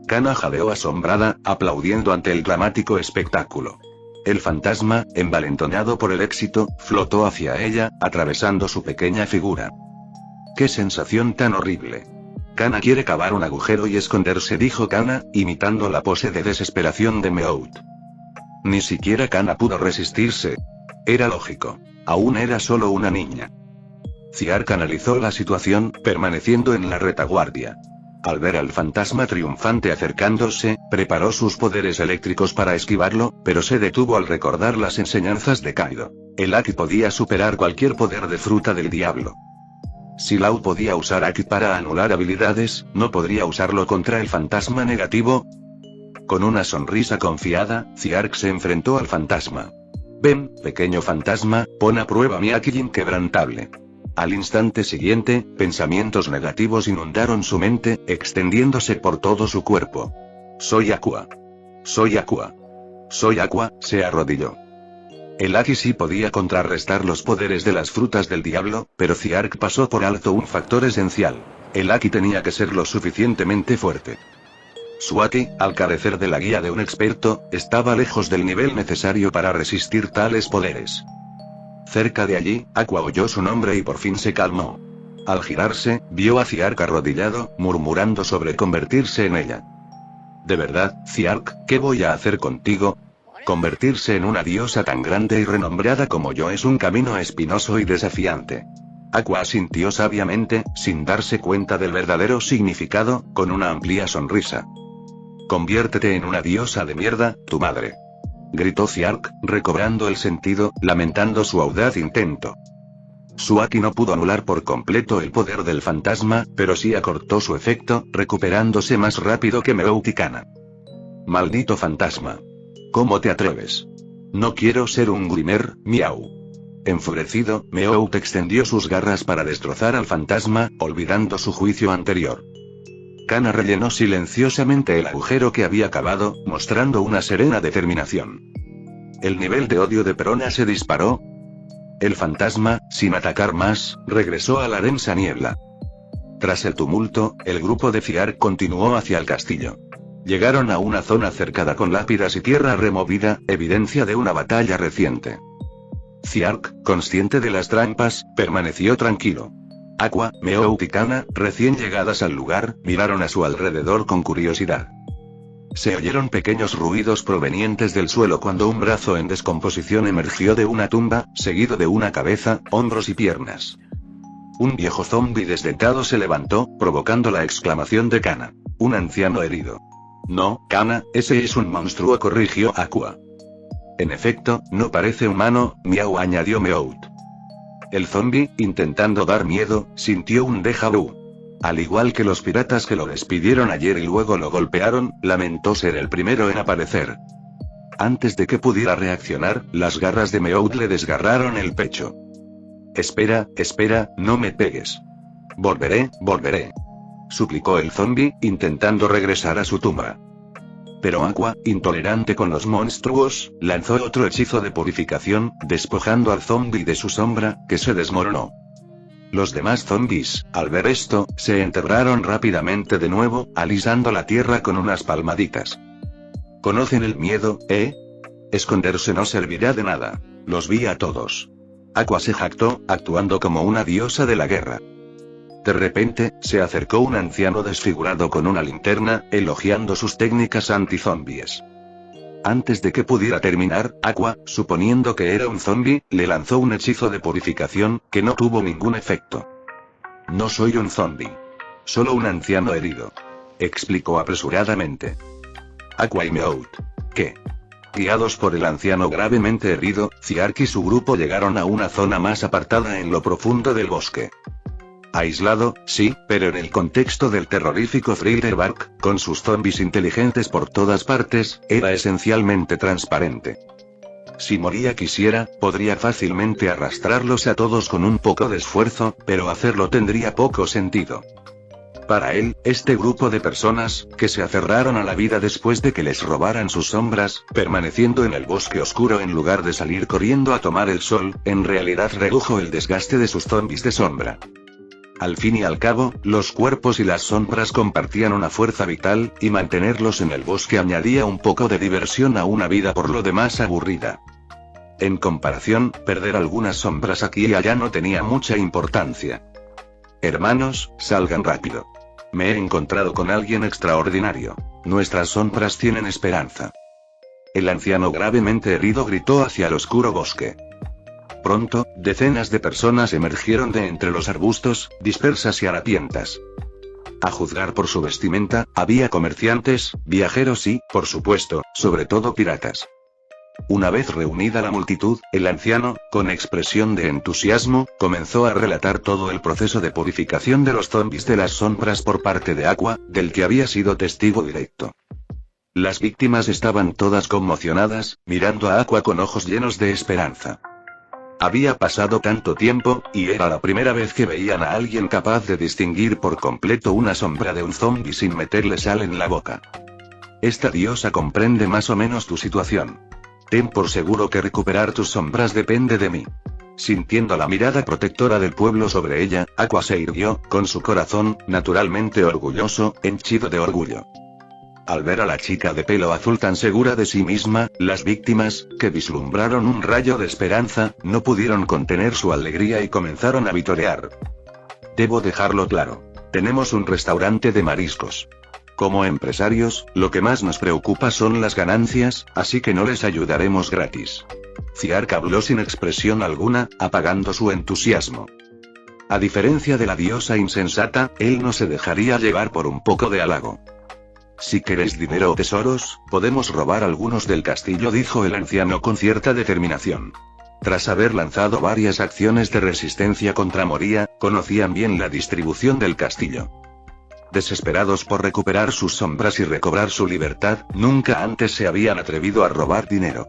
Kana jadeó asombrada, aplaudiendo ante el dramático espectáculo. El fantasma, envalentonado por el éxito, flotó hacia ella, atravesando su pequeña figura. ¡Qué sensación tan horrible! Kana quiere cavar un agujero y esconderse, dijo Kana, imitando la pose de desesperación de Meowth. Ni siquiera Kana pudo resistirse. Era lógico. Aún era solo una niña. Ziark analizó la situación, permaneciendo en la retaguardia. Al ver al fantasma triunfante acercándose, preparó sus poderes eléctricos para esquivarlo, pero se detuvo al recordar las enseñanzas de Kaido. El Aki podía superar cualquier poder de fruta del diablo. Si Law podía usar Aki para anular habilidades, ¿no podría usarlo contra el fantasma negativo? Con una sonrisa confiada, Ziark se enfrentó al fantasma. Ven, pequeño fantasma, pon a prueba mi Aki inquebrantable. Al instante siguiente, pensamientos negativos inundaron su mente, extendiéndose por todo su cuerpo. Soy Aqua. Soy Aqua. Soy Aqua, se arrodilló. El Aki sí podía contrarrestar los poderes de las frutas del diablo, pero Ziark pasó por alto un factor esencial. El Aki tenía que ser lo suficientemente fuerte. Su Aki, al carecer de la guía de un experto, estaba lejos del nivel necesario para resistir tales poderes. Cerca de allí, Aqua oyó su nombre y por fin se calmó. Al girarse, vio a Ziark arrodillado, murmurando sobre convertirse en ella. ¿De verdad, Ziark, qué voy a hacer contigo? Convertirse en una diosa tan grande y renombrada como yo es un camino espinoso y desafiante. Aqua asintió sabiamente, sin darse cuenta del verdadero significado, con una amplia sonrisa. Conviértete en una diosa de mierda, tu madre. Gritó Ziark, recobrando el sentido, lamentando su audaz intento. Su Aki no pudo anular por completo el poder del fantasma, pero sí acortó su efecto, recuperándose más rápido que Meowth y Kana. Maldito fantasma. ¿Cómo te atreves? No quiero ser un Grimer, miau. Enfurecido, Meowth extendió sus garras para destrozar al fantasma, olvidando su juicio anterior. Kana rellenó silenciosamente el agujero que había cavado, mostrando una serena determinación. El nivel de odio de Perona se disparó. El fantasma, sin atacar más, regresó a la densa niebla. Tras el tumulto, el grupo de Ziark continuó hacia el castillo. Llegaron a una zona cercada con lápidas y tierra removida, evidencia de una batalla reciente. Ziark, consciente de las trampas, permaneció tranquilo. Aqua, Meowth y Kana, recién llegadas al lugar, miraron a su alrededor con curiosidad. Se oyeron pequeños ruidos provenientes del suelo cuando un brazo en descomposición emergió de una tumba, seguido de una cabeza, hombros y piernas. Un viejo zombi desdentado se levantó, provocando la exclamación de Kana. Un anciano herido. No, Kana, ese es un monstruo, corrigió Aqua. En efecto, no parece humano, miau, añadió Meowth. El zombi, intentando dar miedo, sintió un déjà vu. Al igual que los piratas que lo despidieron ayer y luego lo golpearon, lamentó ser el primero en aparecer. Antes de que pudiera reaccionar, las garras de Meowth le desgarraron el pecho. Espera, no me pegues. Volveré. suplicó el zombi, intentando regresar a su tumba. Pero Aqua, intolerante con los monstruos, lanzó otro hechizo de purificación, despojando al zombi de su sombra, que se desmoronó. Los demás zombis, al ver esto, se enterraron rápidamente de nuevo, alisando la tierra con unas palmaditas. ¿Conocen el miedo, eh? Esconderse no servirá de nada. Los vi a todos. Aqua se jactó, actuando como una diosa de la guerra. De repente, se acercó un anciano desfigurado con una linterna, elogiando sus técnicas anti-zombies. Antes de que pudiera terminar, Aqua, suponiendo que era un zombi, le lanzó un hechizo de purificación, que no tuvo ningún efecto. No soy un zombi. Solo un anciano herido. Explicó apresuradamente. Aqua y Meowth. ¿Qué? Guiados por el anciano gravemente herido, Ziark y su grupo llegaron a una zona más apartada en lo profundo del bosque. Aislado, sí, pero en el contexto del terrorífico Freyrbark, con sus zombies inteligentes por todas partes, era esencialmente transparente. Si Moria quisiera, podría fácilmente arrastrarlos a todos con un poco de esfuerzo, pero hacerlo tendría poco sentido. Para él, este grupo de personas, que se aferraron a la vida después de que les robaran sus sombras, permaneciendo en el bosque oscuro en lugar de salir corriendo a tomar el sol, en realidad redujo el desgaste de sus zombies de sombra. Al fin y al cabo, los cuerpos y las sombras compartían una fuerza vital, y mantenerlos en el bosque añadía un poco de diversión a una vida por lo demás aburrida. En comparación, perder algunas sombras aquí y allá no tenía mucha importancia. Hermanos, salgan rápido. Me he encontrado con alguien extraordinario. Nuestras sombras tienen esperanza. El anciano gravemente herido gritó hacia el oscuro bosque. Pronto, decenas de personas emergieron de entre los arbustos, dispersas y harapientas. A juzgar por su vestimenta, había comerciantes, viajeros y, por supuesto, sobre todo piratas. Una vez reunida la multitud, el anciano, con expresión de entusiasmo, comenzó a relatar todo el proceso de purificación de los zombis de las sombras por parte de Aqua, del que había sido testigo directo. Las víctimas estaban todas conmocionadas, mirando a Aqua con ojos llenos de esperanza. Había pasado tanto tiempo, y era la primera vez que veían a alguien capaz de distinguir por completo una sombra de un zombi sin meterle sal en la boca. Esta diosa comprende más o menos tu situación. Ten por seguro que recuperar tus sombras depende de mí. Sintiendo la mirada protectora del pueblo sobre ella, Aqua se irguió, con su corazón, naturalmente orgulloso, henchido de orgullo. Al ver a la chica de pelo azul tan segura de sí misma, las víctimas, que vislumbraron un rayo de esperanza, no pudieron contener su alegría y comenzaron a vitorear. Debo dejarlo claro. Tenemos un restaurante de mariscos. Como empresarios, lo que más nos preocupa son las ganancias, así que no les ayudaremos gratis. Ziark habló sin expresión alguna, apagando su entusiasmo. A diferencia de la diosa insensata, él no se dejaría llevar por un poco de halago. Si queréis dinero o tesoros, podemos robar algunos del castillo, dijo el anciano con cierta determinación. Tras haber lanzado varias acciones de resistencia contra Moria, conocían bien la distribución del castillo. Desesperados por recuperar sus sombras y recobrar su libertad, nunca antes se habían atrevido a robar dinero.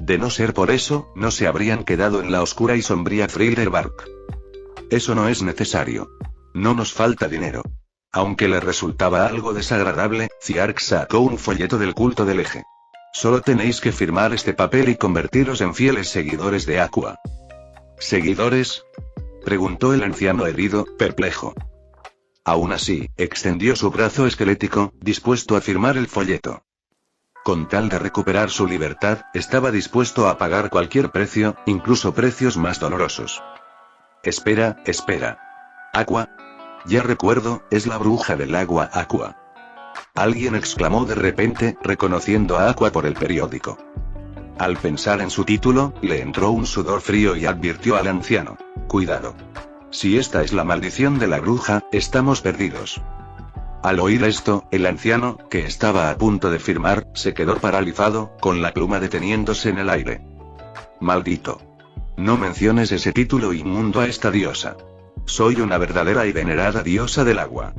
De no ser por eso, no se habrían quedado en la oscura y sombría Freyrbark. Eso no es necesario. No nos falta dinero. Aunque le resultaba algo desagradable, Ziark sacó un folleto del culto del eje. Solo tenéis que firmar este papel y convertiros en fieles seguidores de Aqua. ¿Seguidores?, preguntó el anciano herido, perplejo. Aún así, extendió su brazo esquelético, dispuesto a firmar el folleto. Con tal de recuperar su libertad, estaba dispuesto a pagar cualquier precio, incluso precios más dolorosos. Espera. Aqua. Ya recuerdo, es la bruja del agua Aqua. Alguien exclamó de repente, reconociendo a Aqua por el periódico. Al pensar en su título, le entró un sudor frío y advirtió al anciano. Cuidado. Si esta es la maldición de la bruja, estamos perdidos. Al oír esto, el anciano, que estaba a punto de firmar, se quedó paralizado, con la pluma deteniéndose en el aire. Maldito. No menciones ese título inmundo a esta diosa. Soy una verdadera y venerada diosa del agua.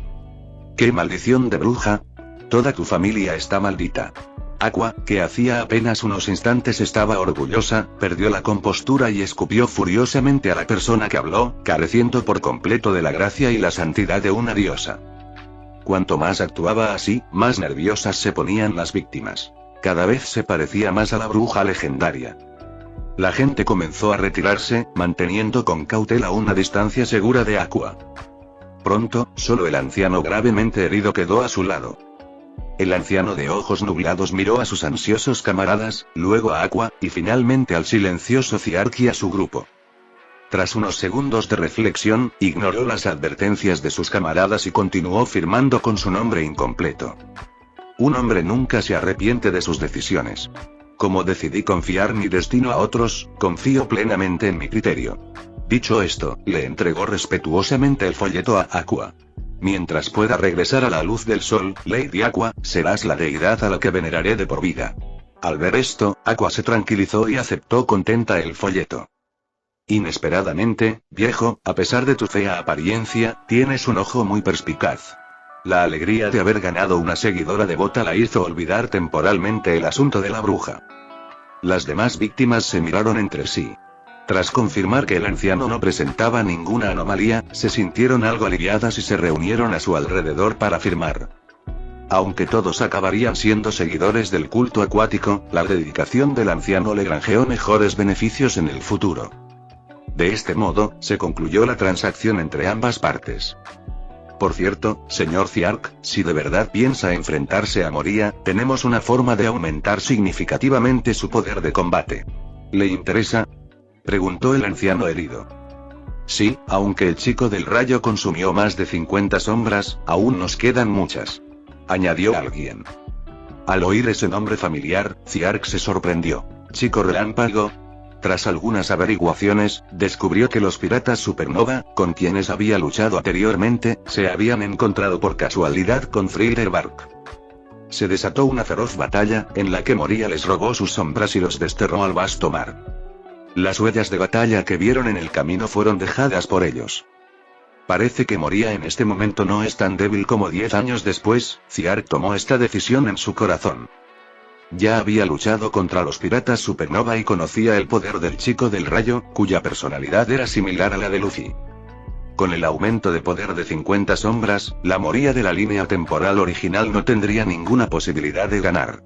¿Qué maldición de bruja? Toda tu familia está maldita. Aqua, que hacía apenas unos instantes estaba orgullosa, perdió la compostura y escupió furiosamente a la persona que habló, careciendo por completo de la gracia y la santidad de una diosa. Cuanto más actuaba así, más nerviosas se ponían las víctimas. Cada vez se parecía más a la bruja legendaria. La gente comenzó a retirarse, manteniendo con cautela una distancia segura de Aqua. Pronto, solo el anciano gravemente herido quedó a su lado. El anciano de ojos nublados miró a sus ansiosos camaradas, luego a Aqua, y finalmente al silencioso Ziark y a su grupo. Tras unos segundos de reflexión, ignoró las advertencias de sus camaradas y continuó firmando con su nombre incompleto. Un hombre nunca se arrepiente de sus decisiones. Como decidí confiar mi destino a otros, confío plenamente en mi criterio. Dicho esto, le entregó respetuosamente el folleto a Aqua. Mientras pueda regresar a la luz del sol, Lady Aqua, serás la deidad a la que veneraré de por vida. Al ver esto, Aqua se tranquilizó y aceptó contenta el folleto. Inesperadamente, viejo, a pesar de tu fea apariencia, tienes un ojo muy perspicaz. La alegría de haber ganado una seguidora devota la hizo olvidar temporalmente el asunto de la bruja. Las demás víctimas se miraron entre sí. Tras confirmar que el anciano no presentaba ninguna anomalía, se sintieron algo aliviadas y se reunieron a su alrededor para firmar. Aunque todos acabarían siendo seguidores del culto acuático, la dedicación del anciano le granjeó mejores beneficios en el futuro. De este modo, se concluyó la transacción entre ambas partes. Por cierto, señor Ziark, si de verdad piensa enfrentarse a Moria, tenemos una forma de aumentar significativamente su poder de combate. ¿Le interesa?, preguntó el anciano herido. Sí, aunque el chico del rayo consumió más de 50 sombras, aún nos quedan muchas, añadió alguien. Al oír ese nombre familiar, Ziark se sorprendió. ¿Chico relámpago? Tras algunas averiguaciones, descubrió que los piratas Supernova, con quienes había luchado anteriormente, se habían encontrado por casualidad con Freiderbark. Se desató una feroz batalla, en la que Moria les robó sus sombras y los desterró al vasto mar. Las huellas de batalla que vieron en el camino fueron dejadas por ellos. Parece que Moria en este momento no es tan débil como 10 años después. Ziark tomó esta decisión en su corazón. Ya había luchado contra los piratas Supernova y conocía el poder del chico del rayo, cuya personalidad era similar a la de Luffy. Con el aumento de poder de 50 sombras, la Moria de la línea temporal original no tendría ninguna posibilidad de ganar.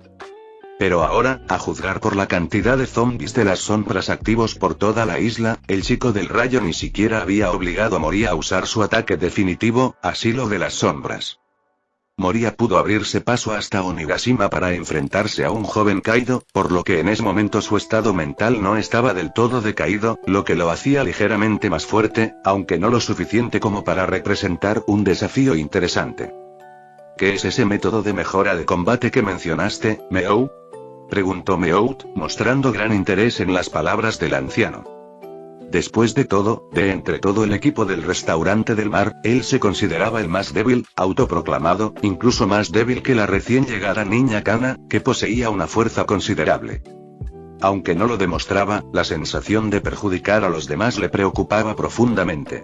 Pero ahora, a juzgar por la cantidad de zombies de las sombras activos por toda la isla, el chico del rayo ni siquiera había obligado a Moria a usar su ataque definitivo, Asilo de las Sombras. Moria pudo abrirse paso hasta Onigashima para enfrentarse a un joven Kaido, por lo que en ese momento su estado mental no estaba del todo decaído, lo que lo hacía ligeramente más fuerte, aunque no lo suficiente como para representar un desafío interesante. ¿Qué es ese método de mejora de combate que mencionaste, Meow?, preguntó Meout, mostrando gran interés en las palabras del anciano. Después de todo, de entre todo el equipo del restaurante del mar, él se consideraba el más débil, autoproclamado, incluso más débil que la recién llegada niña Kana, que poseía una fuerza considerable. Aunque no lo demostraba, la sensación de perjudicar a los demás le preocupaba profundamente.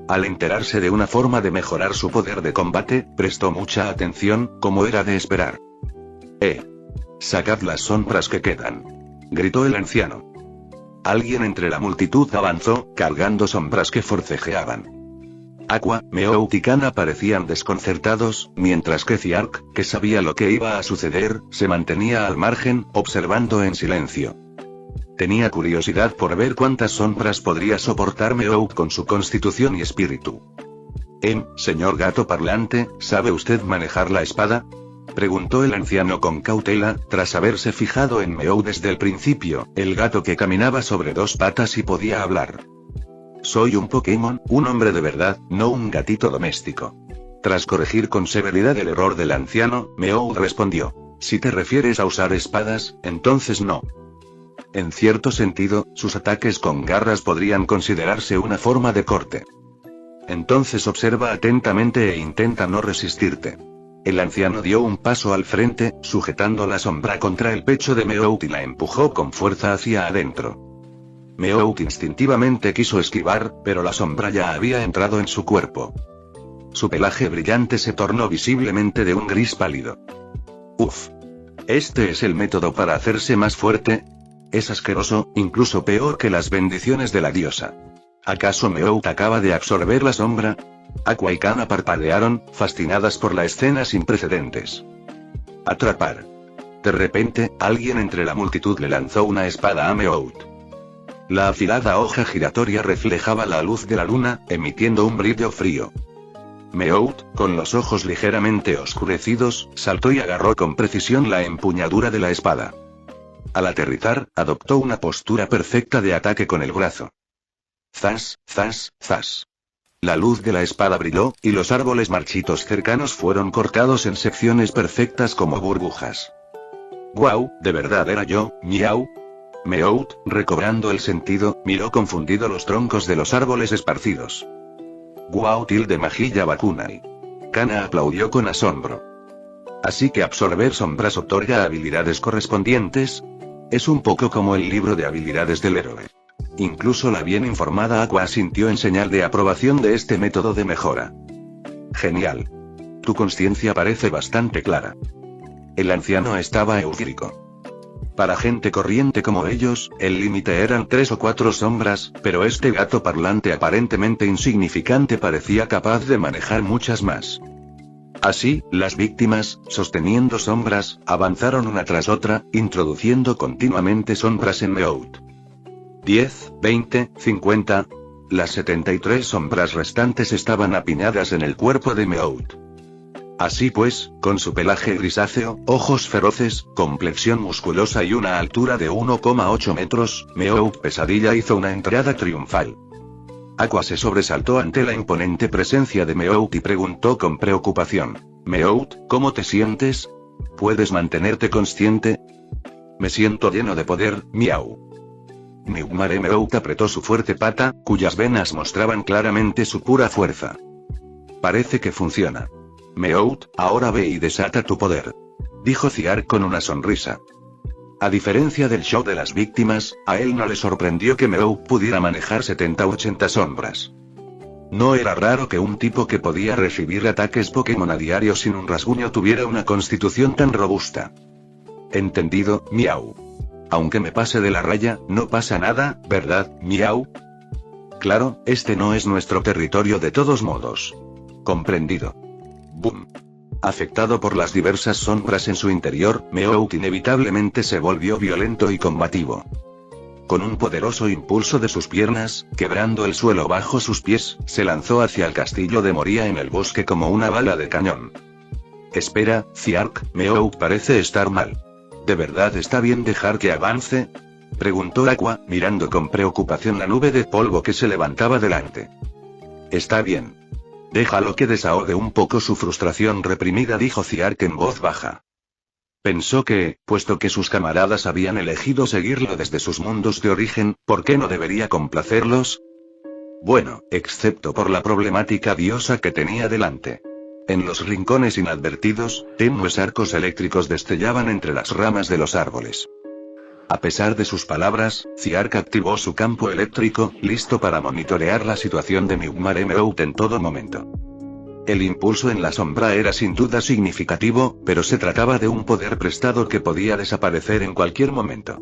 Al enterarse de una forma de mejorar su poder de combate, prestó mucha atención, como era de esperar. Sacad las sombras que quedan, gritó el anciano. Alguien entre la multitud avanzó, cargando sombras que forcejeaban. Aqua, Meout y Kana parecían desconcertados, mientras que Ziark, que sabía lo que iba a suceder, se mantenía al margen, observando en silencio. Tenía curiosidad por ver cuántas sombras podría soportar Meout con su constitución y espíritu. Señor gato parlante, ¿sabe usted manejar la espada?, preguntó el anciano con cautela, tras haberse fijado en Meow desde el principio, el gato que caminaba sobre dos patas y podía hablar. Soy un Pokémon, un hombre de verdad, no un gatito doméstico. Tras corregir con severidad el error del anciano, Meow respondió: si te refieres a usar espadas, entonces no. En cierto sentido, sus ataques con garras podrían considerarse una forma de corte. Entonces observa atentamente e intenta no resistirte. El anciano dio un paso al frente, sujetando la sombra contra el pecho de Meout y la empujó con fuerza hacia adentro. Meout instintivamente quiso esquivar, pero la sombra ya había entrado en su cuerpo. Su pelaje brillante se tornó visiblemente de un gris pálido. Uf. ¿Este es el método para hacerse más fuerte? Es asqueroso, incluso peor que las bendiciones de la diosa. ¿Acaso Meout acaba de absorber la sombra? Aqua y Kana parpadearon, fascinadas por la escena sin precedentes. Atrapar. De repente, alguien entre la multitud le lanzó una espada a Meout. La afilada hoja giratoria reflejaba la luz de la luna, emitiendo un brillo frío. Meout, con los ojos ligeramente oscurecidos, saltó y agarró con precisión la empuñadura de la espada. Al aterrizar, adoptó una postura perfecta de ataque con el brazo. Zas, zas, zas. La luz de la espada brilló, y los árboles marchitos cercanos fueron cortados en secciones perfectas como burbujas. ¡Guau! ¿De verdad era yo, miau? Meout, recobrando el sentido, miró confundido los troncos de los árboles esparcidos. ¡Guau! Tilde Majilla Bakunai. Kana aplaudió con asombro. ¿Así que absorber sombras otorga habilidades correspondientes? Es un poco como el libro de habilidades del héroe. Incluso la bien informada Aqua asintió en señal de aprobación de este método de mejora. Genial. Tu conciencia parece bastante clara. El anciano estaba eufórico. Para gente corriente como ellos, el límite eran 3 o 4 sombras, pero este gato parlante aparentemente insignificante parecía capaz de manejar muchas más. Así, las víctimas, sosteniendo sombras, avanzaron una tras otra, introduciendo continuamente sombras en Meout. 10, 20, 50. Las 73 sombras restantes estaban apiñadas en el cuerpo de Meout. Así pues, con su pelaje grisáceo, ojos feroces, complexión musculosa y una altura de 1,8 metros, Meout Pesadilla hizo una entrada triunfal. Aqua se sobresaltó ante la imponente presencia de Meout y preguntó con preocupación: Meout, ¿cómo te sientes? ¿Puedes mantenerte consciente? Me siento lleno de poder, miau. Miumare. Meout apretó su fuerte pata, cuyas venas mostraban claramente su pura fuerza. Parece que funciona. Meout, ahora ve y desata tu poder, dijo Ciar con una sonrisa. A diferencia del show de las víctimas, a él no le sorprendió que Meout pudiera manejar 70-80 sombras. No era raro que un tipo que podía recibir ataques Pokémon a diario sin un rasguño tuviera una constitución tan robusta. Entendido, miau. Aunque me pase de la raya, no pasa nada, ¿verdad, miau? Claro, este no es nuestro territorio de todos modos. Comprendido. Boom. Afectado por las diversas sombras en su interior, Meout inevitablemente se volvió violento y combativo. Con un poderoso impulso de sus piernas, quebrando el suelo bajo sus pies, se lanzó hacia el castillo de Moria en el bosque como una bala de cañón. Espera, Ciark, Meout parece estar mal. ¿De verdad está bien dejar que avance? Preguntó Aqua, mirando con preocupación la nube de polvo que se levantaba delante. Está bien. Déjalo que desahogue un poco su frustración reprimida, dijo Ciark en voz baja. Pensó que, puesto que sus camaradas habían elegido seguirlo desde sus mundos de origen, ¿por qué no debería complacerlos? Bueno, excepto por la problemática diosa que tenía delante. En los rincones inadvertidos, tenues arcos eléctricos destellaban entre las ramas de los árboles. A pesar de sus palabras, Ciark activó su campo eléctrico, listo para monitorear la situación de Miumare Meout en todo momento. El impulso en la sombra era sin duda significativo, pero se trataba de un poder prestado que podía desaparecer en cualquier momento.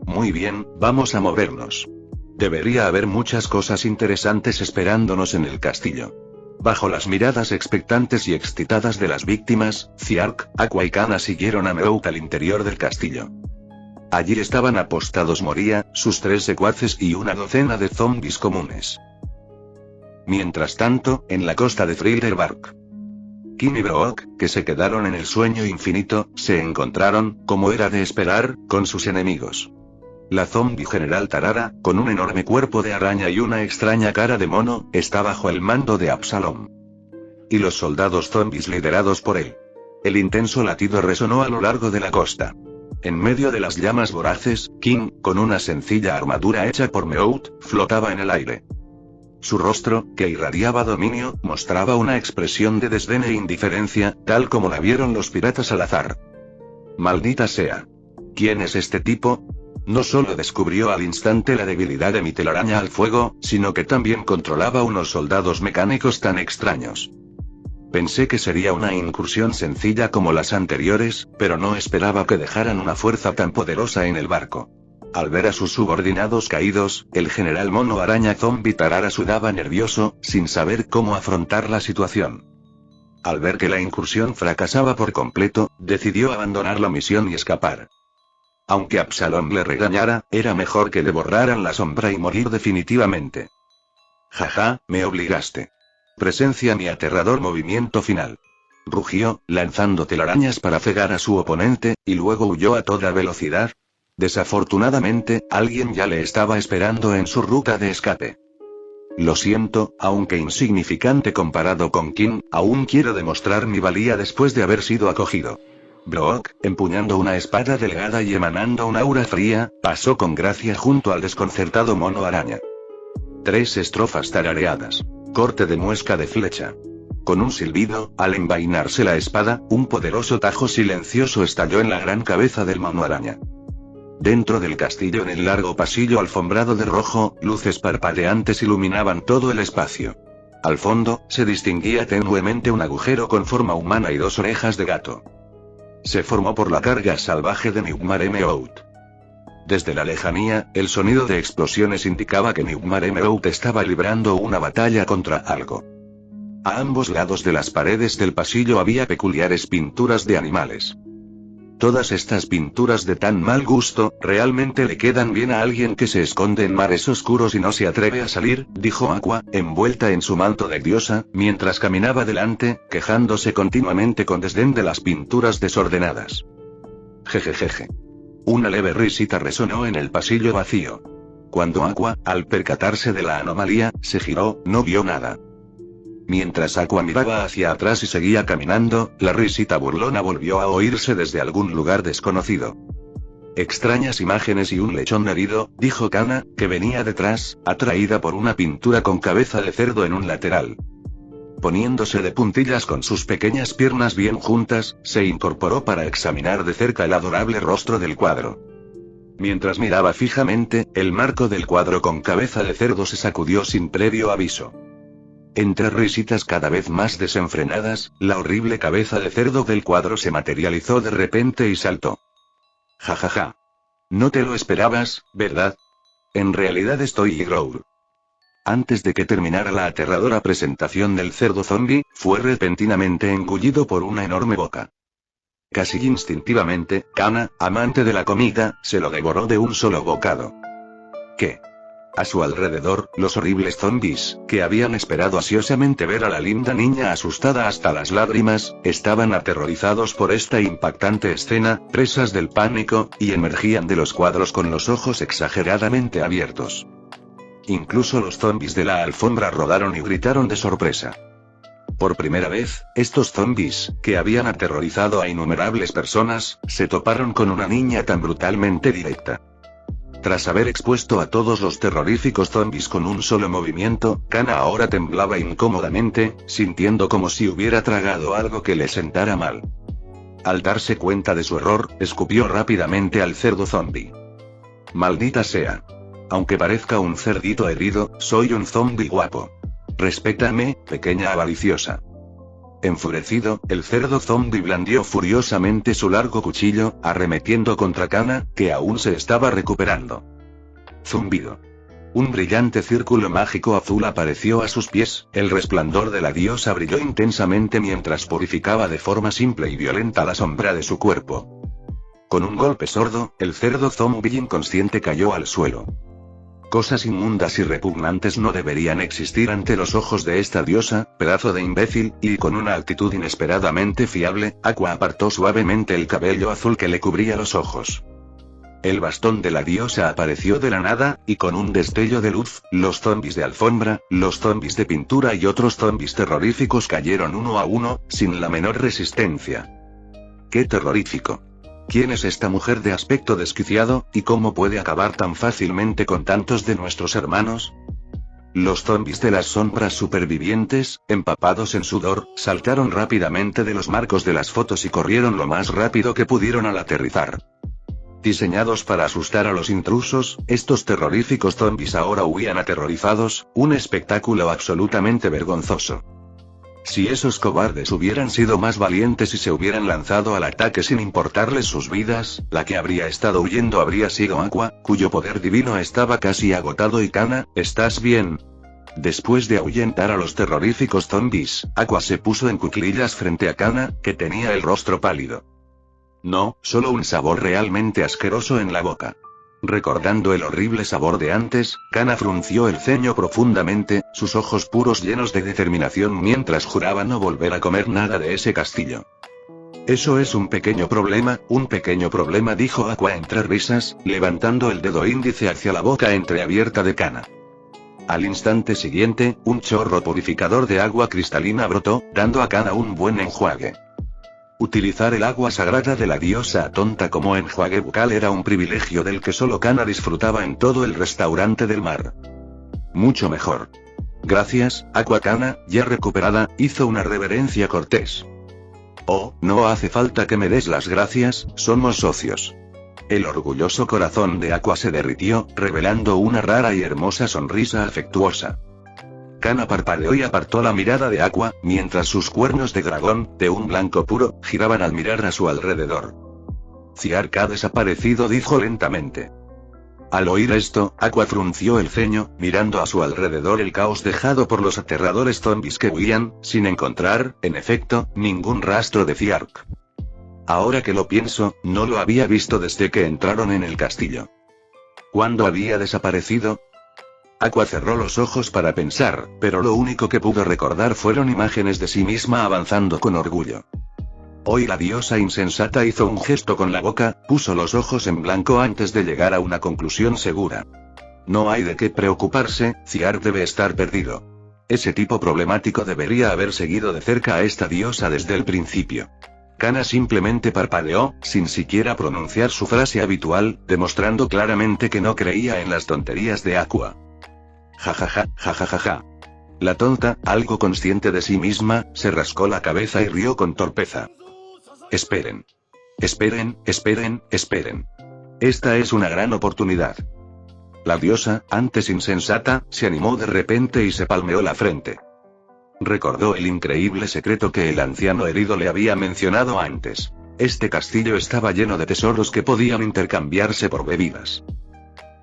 Muy bien, vamos a movernos. Debería haber muchas cosas interesantes esperándonos en el castillo. Bajo las miradas expectantes y excitadas de las víctimas, Ciark, Aqua y Kana siguieron a Meout al interior del castillo. Allí estaban apostados Moria, sus 3 secuaces y una docena de zombies comunes. Mientras tanto, en la costa de Thrillerbark, Kim y Brook, que se quedaron en el sueño infinito, se encontraron, como era de esperar, con sus enemigos. La zombie general Tarara, con un enorme cuerpo de araña y una extraña cara de mono, está bajo el mando de Absalom. Y los soldados zombies liderados por él. El intenso latido resonó a lo largo de la costa. En medio de las llamas voraces, Kim, con una sencilla armadura hecha por Meout, flotaba en el aire. Su rostro, que irradiaba dominio, mostraba una expresión de desdén e indiferencia, tal como la vieron los piratas al azar. Maldita sea. ¿Quién es este tipo? No solo descubrió al instante la debilidad de mi telaraña al fuego, sino que también controlaba unos soldados mecánicos tan extraños. Pensé que sería una incursión sencilla como las anteriores, pero no esperaba que dejaran una fuerza tan poderosa en el barco. Al ver a sus subordinados caídos, el general mono araña zombie Tarara sudaba nervioso, sin saber cómo afrontar la situación. Al ver que la incursión fracasaba por completo, decidió abandonar la misión y escapar. Aunque Absalom le regañara, era mejor que le borraran la sombra y morir definitivamente. Jaja, me obligaste. Presencia mi aterrador movimiento final. Rugió, lanzando telarañas para cegar a su oponente, y luego huyó a toda velocidad. Desafortunadamente, alguien ya le estaba esperando en su ruta de escape. Lo siento, aunque insignificante comparado con King, aún quiero demostrar mi valía después de haber sido acogido. Brock, empuñando una espada delgada y emanando un aura fría, pasó con gracia junto al desconcertado mono araña. 3 estrofas tarareadas. Corte de muesca de flecha. Con un silbido, al envainarse la espada, un poderoso tajo silencioso estalló en la gran cabeza del mono araña. Dentro del castillo, en el largo pasillo alfombrado de rojo, luces parpadeantes iluminaban todo el espacio. Al fondo, se distinguía tenuemente un agujero con forma humana y 2 orejas de gato. Se formó por la carga salvaje de Nightmare Meout. Desde la lejanía, el sonido de explosiones indicaba que Nightmare Meout estaba librando una batalla contra algo. A ambos lados de las paredes del pasillo había peculiares pinturas de animales. Todas estas pinturas de tan mal gusto, realmente le quedan bien a alguien que se esconde en mares oscuros y no se atreve a salir, dijo Aqua, envuelta en su manto de diosa, mientras caminaba delante, quejándose continuamente con desdén de las pinturas desordenadas. Jejejeje. Una leve risita resonó en el pasillo vacío. Cuando Aqua, al percatarse de la anomalía, se giró, no vio nada. Mientras Aqua miraba hacia atrás y seguía caminando, la risita burlona volvió a oírse desde algún lugar desconocido. Extrañas imágenes y un lechón herido, dijo Kana, que venía detrás, atraída por una pintura con cabeza de cerdo en un lateral. Poniéndose de puntillas con sus pequeñas piernas bien juntas, se incorporó para examinar de cerca el adorable rostro del cuadro. Mientras miraba fijamente, el marco del cuadro con cabeza de cerdo se sacudió sin previo aviso. Entre risitas cada vez más desenfrenadas, la horrible cabeza de cerdo del cuadro se materializó de repente y saltó. Jajaja. No te lo esperabas, ¿verdad? En realidad estoy Growl. Antes de que terminara la aterradora presentación del cerdo zombie, fue repentinamente engullido por una enorme boca. Casi instintivamente, Kana, amante de la comida, se lo devoró de un solo bocado. ¿Qué? A su alrededor, los horribles zombies, que habían esperado ansiosamente ver a la linda niña asustada hasta las lágrimas, estaban aterrorizados por esta impactante escena, presas del pánico, y emergían de los cuadros con los ojos exageradamente abiertos. Incluso los zombies de la alfombra rodaron y gritaron de sorpresa. Por primera vez, estos zombies, que habían aterrorizado a innumerables personas, se toparon con una niña tan brutalmente directa. Tras haber expuesto a todos los terroríficos zombies con un solo movimiento, Kana ahora temblaba incómodamente, sintiendo como si hubiera tragado algo que le sentara mal. Al darse cuenta de su error, escupió rápidamente al cerdo zombie. Maldita sea. Aunque parezca un cerdito herido, soy un zombie guapo. Respétame, pequeña avariciosa. Enfurecido, el cerdo zombie blandió furiosamente su largo cuchillo, arremetiendo contra Kana, que aún se estaba recuperando. Zumbido. Un brillante círculo mágico azul apareció a sus pies, el resplandor de la diosa brilló intensamente mientras purificaba de forma simple y violenta la sombra de su cuerpo. Con un golpe sordo, el cerdo zombie inconsciente cayó al suelo. Cosas inmundas y repugnantes no deberían existir ante los ojos de esta diosa, pedazo de imbécil, y con una actitud inesperadamente fiable, Aqua apartó suavemente el cabello azul que le cubría los ojos. El bastón de la diosa apareció de la nada, y con un destello de luz, los zombies de alfombra, los zombies de pintura y otros zombies terroríficos cayeron uno a uno, sin la menor resistencia. ¡Qué terrorífico! ¿Quién es esta mujer de aspecto desquiciado, y cómo puede acabar tan fácilmente con tantos de nuestros hermanos? Los zombies de las sombras supervivientes, empapados en sudor, saltaron rápidamente de los marcos de las fotos y corrieron lo más rápido que pudieron al aterrizar. Diseñados para asustar a los intrusos, estos terroríficos zombies ahora huían aterrorizados, un espectáculo absolutamente vergonzoso. Si esos cobardes hubieran sido más valientes y se hubieran lanzado al ataque sin importarles sus vidas, la que habría estado huyendo habría sido Aqua, cuyo poder divino estaba casi agotado. Y Kana, ¿estás bien? Después de ahuyentar a los terroríficos zombies, Aqua se puso en cuclillas frente a Kana, que tenía el rostro pálido. No, solo un sabor realmente asqueroso en la boca. Recordando el horrible sabor de antes, Kana frunció el ceño profundamente, sus ojos puros llenos de determinación mientras juraba no volver a comer nada de ese castillo. Eso es un pequeño problema, dijo Aqua entre risas, levantando el dedo índice hacia la boca entreabierta de Kana. Al instante siguiente, un chorro purificador de agua cristalina brotó, dando a Kana un buen enjuague. Utilizar el agua sagrada de la diosa Atonta como enjuague bucal era un privilegio del que solo Kana disfrutaba en todo el restaurante del mar. Mucho mejor. Gracias, Aqua. Kana, ya recuperada, hizo una reverencia cortés. Oh, no hace falta que me des las gracias, somos socios. El orgulloso corazón de Aqua se derritió, revelando una rara y hermosa sonrisa afectuosa. Kana parpadeó y apartó la mirada de Aqua, mientras sus cuernos de dragón, de un blanco puro, giraban al mirar a su alrededor. Ziark ha desaparecido, dijo lentamente. Al oír esto, Aqua frunció el ceño, mirando a su alrededor el caos dejado por los aterradores zombies que huían, sin encontrar, en efecto, ningún rastro de Ziark. Ahora que lo pienso, no lo había visto desde que entraron en el castillo. ¿Cuándo había desaparecido? Aqua cerró los ojos para pensar, pero lo único que pudo recordar fueron imágenes de sí misma avanzando con orgullo. Hoy la diosa insensata hizo un gesto con la boca, puso los ojos en blanco antes de llegar a una conclusión segura. No hay de qué preocuparse, Ziark debe estar perdido. Ese tipo problemático debería haber seguido de cerca a esta diosa desde el principio. Kana simplemente parpadeó, sin siquiera pronunciar su frase habitual, demostrando claramente que no creía en las tonterías de Aqua. Jajaja. La tonta, algo consciente de sí misma, se rascó la cabeza y rió con torpeza. Esperen. Esta es una gran oportunidad. La diosa, antes insensata, se animó de repente y se palmeó la frente. Recordó el increíble secreto que el anciano herido le había mencionado antes. Este castillo estaba lleno de tesoros que podían intercambiarse por bebidas.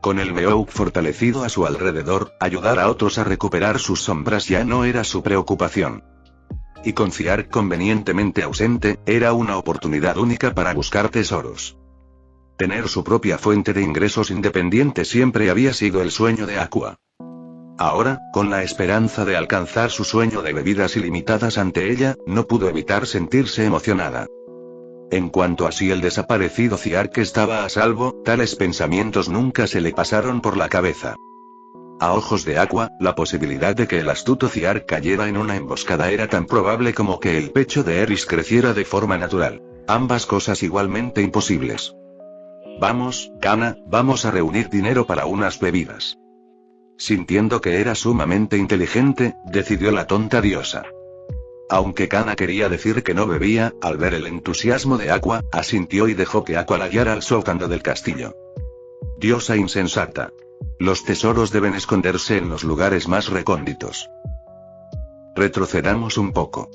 Con el Meow fortalecido a su alrededor, ayudar a otros a recuperar sus sombras ya no era su preocupación. Y con Ziark convenientemente ausente, era una oportunidad única para buscar tesoros. Tener su propia fuente de ingresos independiente siempre había sido el sueño de Aqua. Ahora, con la esperanza de alcanzar su sueño de bebidas ilimitadas ante ella, no pudo evitar sentirse emocionada. En cuanto a si el desaparecido Ziark estaba a salvo, tales pensamientos nunca se le pasaron por la cabeza. A ojos de Aqua, la posibilidad de que el astuto Ziark cayera en una emboscada era tan probable como que el pecho de Eris creciera de forma natural. Ambas cosas igualmente imposibles. Vamos, Kana, vamos a reunir dinero para unas bebidas. Sintiendo que era sumamente inteligente, decidió la tonta diosa. Aunque Kana quería decir que no bebía, al ver el entusiasmo de Aqua, asintió y dejó que Aqua la guiara al sótano del castillo. Diosa insensata. Los tesoros deben esconderse en los lugares más recónditos. Retrocedamos un poco.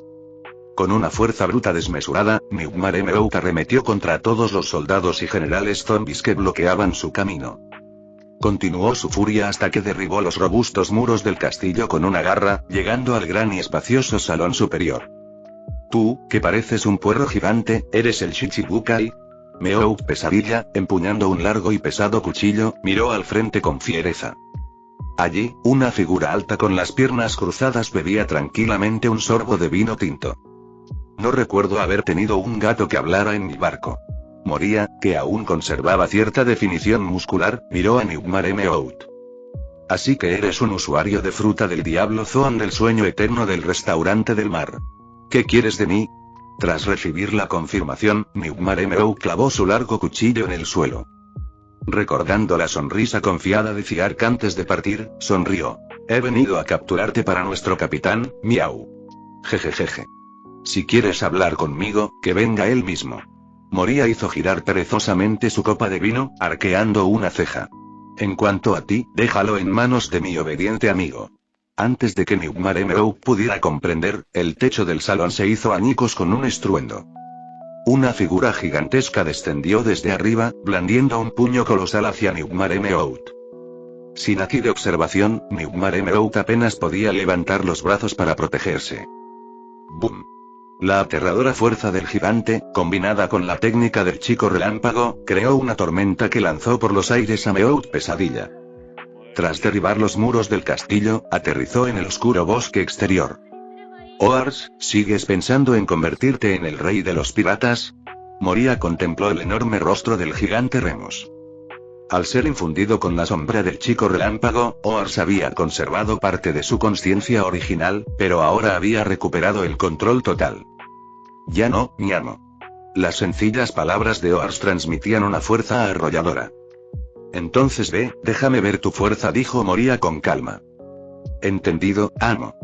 Con una fuerza bruta desmesurada, Nightmare arremetió contra todos los soldados y generales zombies que bloqueaban su camino. Continuó su furia hasta que derribó los robustos muros del castillo con una garra, llegando al gran y espacioso salón superior. Tú, que pareces un puerro gigante, ¿eres el Shichibukai? Meow pesadilla, empuñando un largo y pesado cuchillo, miró al frente con fiereza. Allí, una figura alta con las piernas cruzadas bebía tranquilamente un sorbo de vino tinto. No recuerdo haber tenido un gato que hablara en mi barco. Moría, que aún conservaba cierta definición muscular, miró a Nightmare Meow. Así que eres un usuario de fruta del diablo Zoan del sueño eterno del restaurante del mar. ¿Qué quieres de mí? Tras recibir la confirmación, Nightmare Meow clavó su largo cuchillo en el suelo. Recordando la sonrisa confiada de Ziark antes de partir, sonrió. He venido a capturarte para nuestro capitán, Miau. Jejejeje. Si quieres hablar conmigo, que venga él mismo. Moría hizo girar perezosamente su copa de vino, arqueando una ceja. En cuanto a ti, déjalo en manos de mi obediente amigo. Antes de que Nightmare Emerald pudiera comprender, el techo del salón se hizo añicos con un estruendo. Una figura gigantesca descendió desde arriba, blandiendo un puño colosal hacia Nightmare Emerald. Sin aquí de observación, Nightmare Emerald apenas podía levantar los brazos para protegerse. ¡Bum! La aterradora fuerza del gigante, combinada con la técnica del chico relámpago, creó una tormenta que lanzó por los aires a Meowth Pesadilla. Tras derribar los muros del castillo, aterrizó en el oscuro bosque exterior. «Oars, ¿sigues pensando en convertirte en el rey de los piratas?» Moria contempló el enorme rostro del gigante Remus. Al ser infundido con la sombra del chico relámpago, Oars había conservado parte de su conciencia original, pero ahora había recuperado el control total. «Ya no, mi amo». Las sencillas palabras de Oars transmitían una fuerza arrolladora. «Entonces ve, déjame ver tu fuerza», dijo Moria con calma. «Entendido, amo».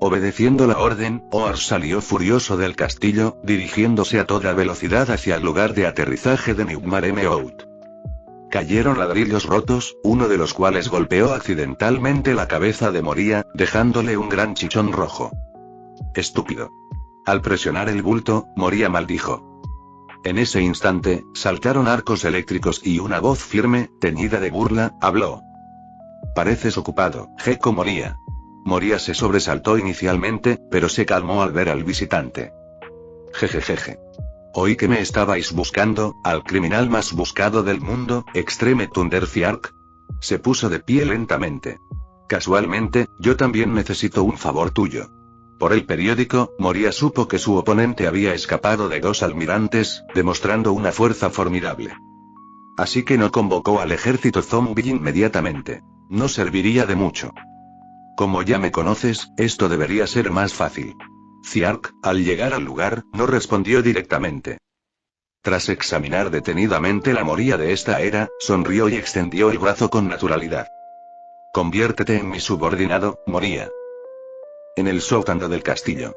Obedeciendo la orden, Oars salió furioso del castillo, dirigiéndose a toda velocidad hacia el lugar de aterrizaje de Nightmare Meowth. Cayeron ladrillos rotos, uno de los cuales golpeó accidentalmente la cabeza de Moria, dejándole un gran chichón rojo. «Estúpido». Al presionar el bulto, Moria maldijo. En ese instante, saltaron arcos eléctricos y una voz firme, teñida de burla, habló. «Pareces ocupado, Gecko Moria». Moria se sobresaltó inicialmente, pero se calmó al ver al visitante. «Jejejeje. Oí que me estabais buscando, al criminal más buscado del mundo, Extreme Thunder Fiark». Se puso de pie lentamente. «Casualmente, yo también necesito un favor tuyo». Por el periódico, Moria supo que su oponente había escapado de 2 almirantes, demostrando una fuerza formidable. Así que no convocó al ejército zombie inmediatamente. No serviría de mucho. «Como ya me conoces, esto debería ser más fácil». Fiark, al llegar al lugar, no respondió directamente. Tras examinar detenidamente la Moria de esta era, sonrió y extendió el brazo con naturalidad. «Conviértete en mi subordinado, Moria». En el sótano del castillo.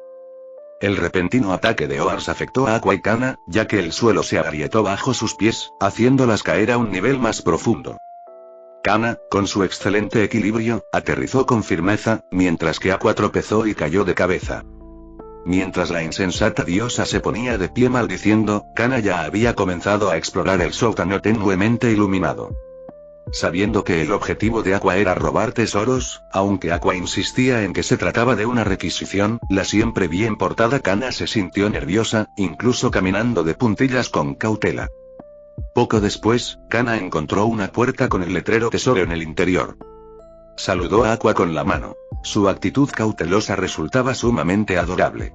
El repentino ataque de Oars afectó a Aqua y Kana, ya que el suelo se agrietó bajo sus pies, haciéndolas caer a un nivel más profundo. Kana, con su excelente equilibrio, aterrizó con firmeza, mientras que Aqua tropezó y cayó de cabeza. Mientras la insensata diosa se ponía de pie maldiciendo, Kana ya había comenzado a explorar el sótano tenuemente iluminado. Sabiendo que el objetivo de Aqua era robar tesoros, aunque Aqua insistía en que se trataba de una requisición, la siempre bien portada Kana se sintió nerviosa, incluso caminando de puntillas con cautela. Poco después, Kana encontró una puerta con el letrero tesoro en el interior. Saludó a Aqua con la mano. Su actitud cautelosa resultaba sumamente adorable.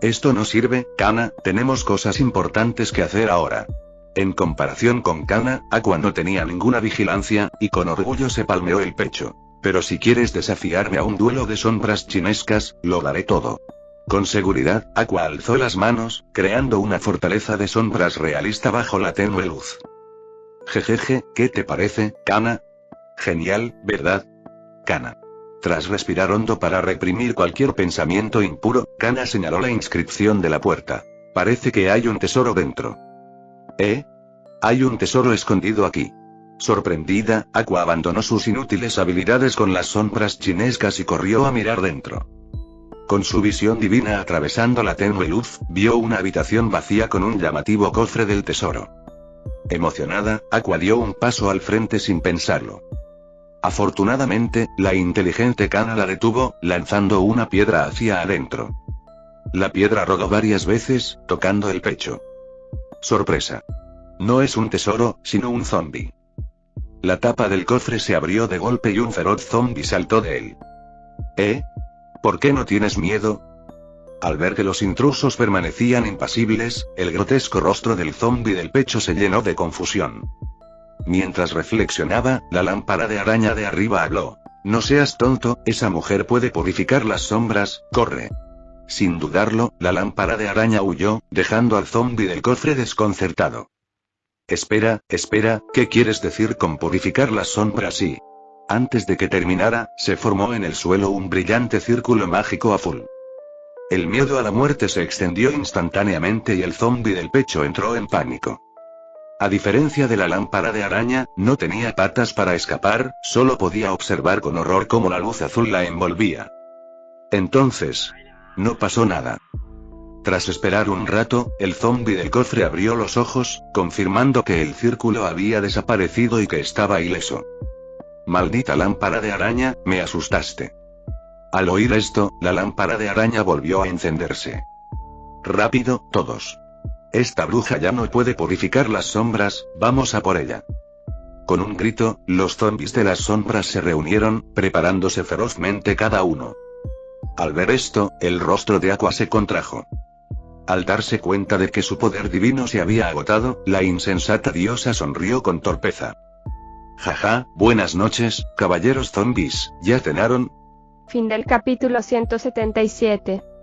«Esto no sirve, Kana, tenemos cosas importantes que hacer ahora». En comparación con Kana, Aqua no tenía ninguna vigilancia, y con orgullo se palmeó el pecho. «Pero si quieres desafiarme a un duelo de sombras chinescas, lo daré todo». Con seguridad, Aqua alzó las manos, creando una fortaleza de sombras realista bajo la tenue luz. «Jejeje, ¿qué te parece, Kana?» «Genial, ¿verdad?» Kana. Tras respirar hondo para reprimir cualquier pensamiento impuro, Kana señaló la inscripción de la puerta. «Parece que hay un tesoro dentro». «¿Eh? Hay un tesoro escondido aquí». Sorprendida, Aqua abandonó sus inútiles habilidades con las sombras chinescas y corrió a mirar dentro. Con su visión divina atravesando la tenue luz, vio una habitación vacía con un llamativo cofre del tesoro. Emocionada, Aqua dio un paso al frente sin pensarlo. Afortunadamente, la inteligente Kana la detuvo, lanzando una piedra hacia adentro. La piedra rodó varias veces, tocando el pecho. Sorpresa. No es un tesoro, sino un zombi. La tapa del cofre se abrió de golpe y un feroz zombi saltó de él. «¿Eh? ¿Por qué no tienes miedo?» Al ver que los intrusos permanecían impasibles, el grotesco rostro del zombi del pecho se llenó de confusión. Mientras reflexionaba, la lámpara de araña de arriba habló. «No seas tonto, esa mujer puede purificar las sombras, corre». Sin dudarlo, la lámpara de araña huyó, dejando al zombi del cofre desconcertado. Espera, ¿qué quieres decir con purificar las sombras? Y antes de que terminara, se formó en el suelo un brillante círculo mágico azul. El miedo a la muerte se extendió instantáneamente y el zombi del pecho entró en pánico. A diferencia de la lámpara de araña, no tenía patas para escapar, solo podía observar con horror cómo la luz azul la envolvía. Entonces, no pasó nada. Tras esperar un rato, el zombi del cofre abrió los ojos, confirmando que el círculo había desaparecido y que estaba ileso. Maldita lámpara de araña, me asustaste. Al oír esto, la lámpara de araña volvió a encenderse. Rápido, todos. Esta bruja ya no puede purificar las sombras, vamos a por ella. Con un grito, los zombis de las sombras se reunieron, preparándose ferozmente cada uno. Al ver esto, el rostro de Aqua se contrajo. Al darse cuenta de que su poder divino se había agotado, la insensata diosa sonrió con torpeza. Jaja, buenas noches, caballeros zombis, ¿ya cenaron? Fin del capítulo 177.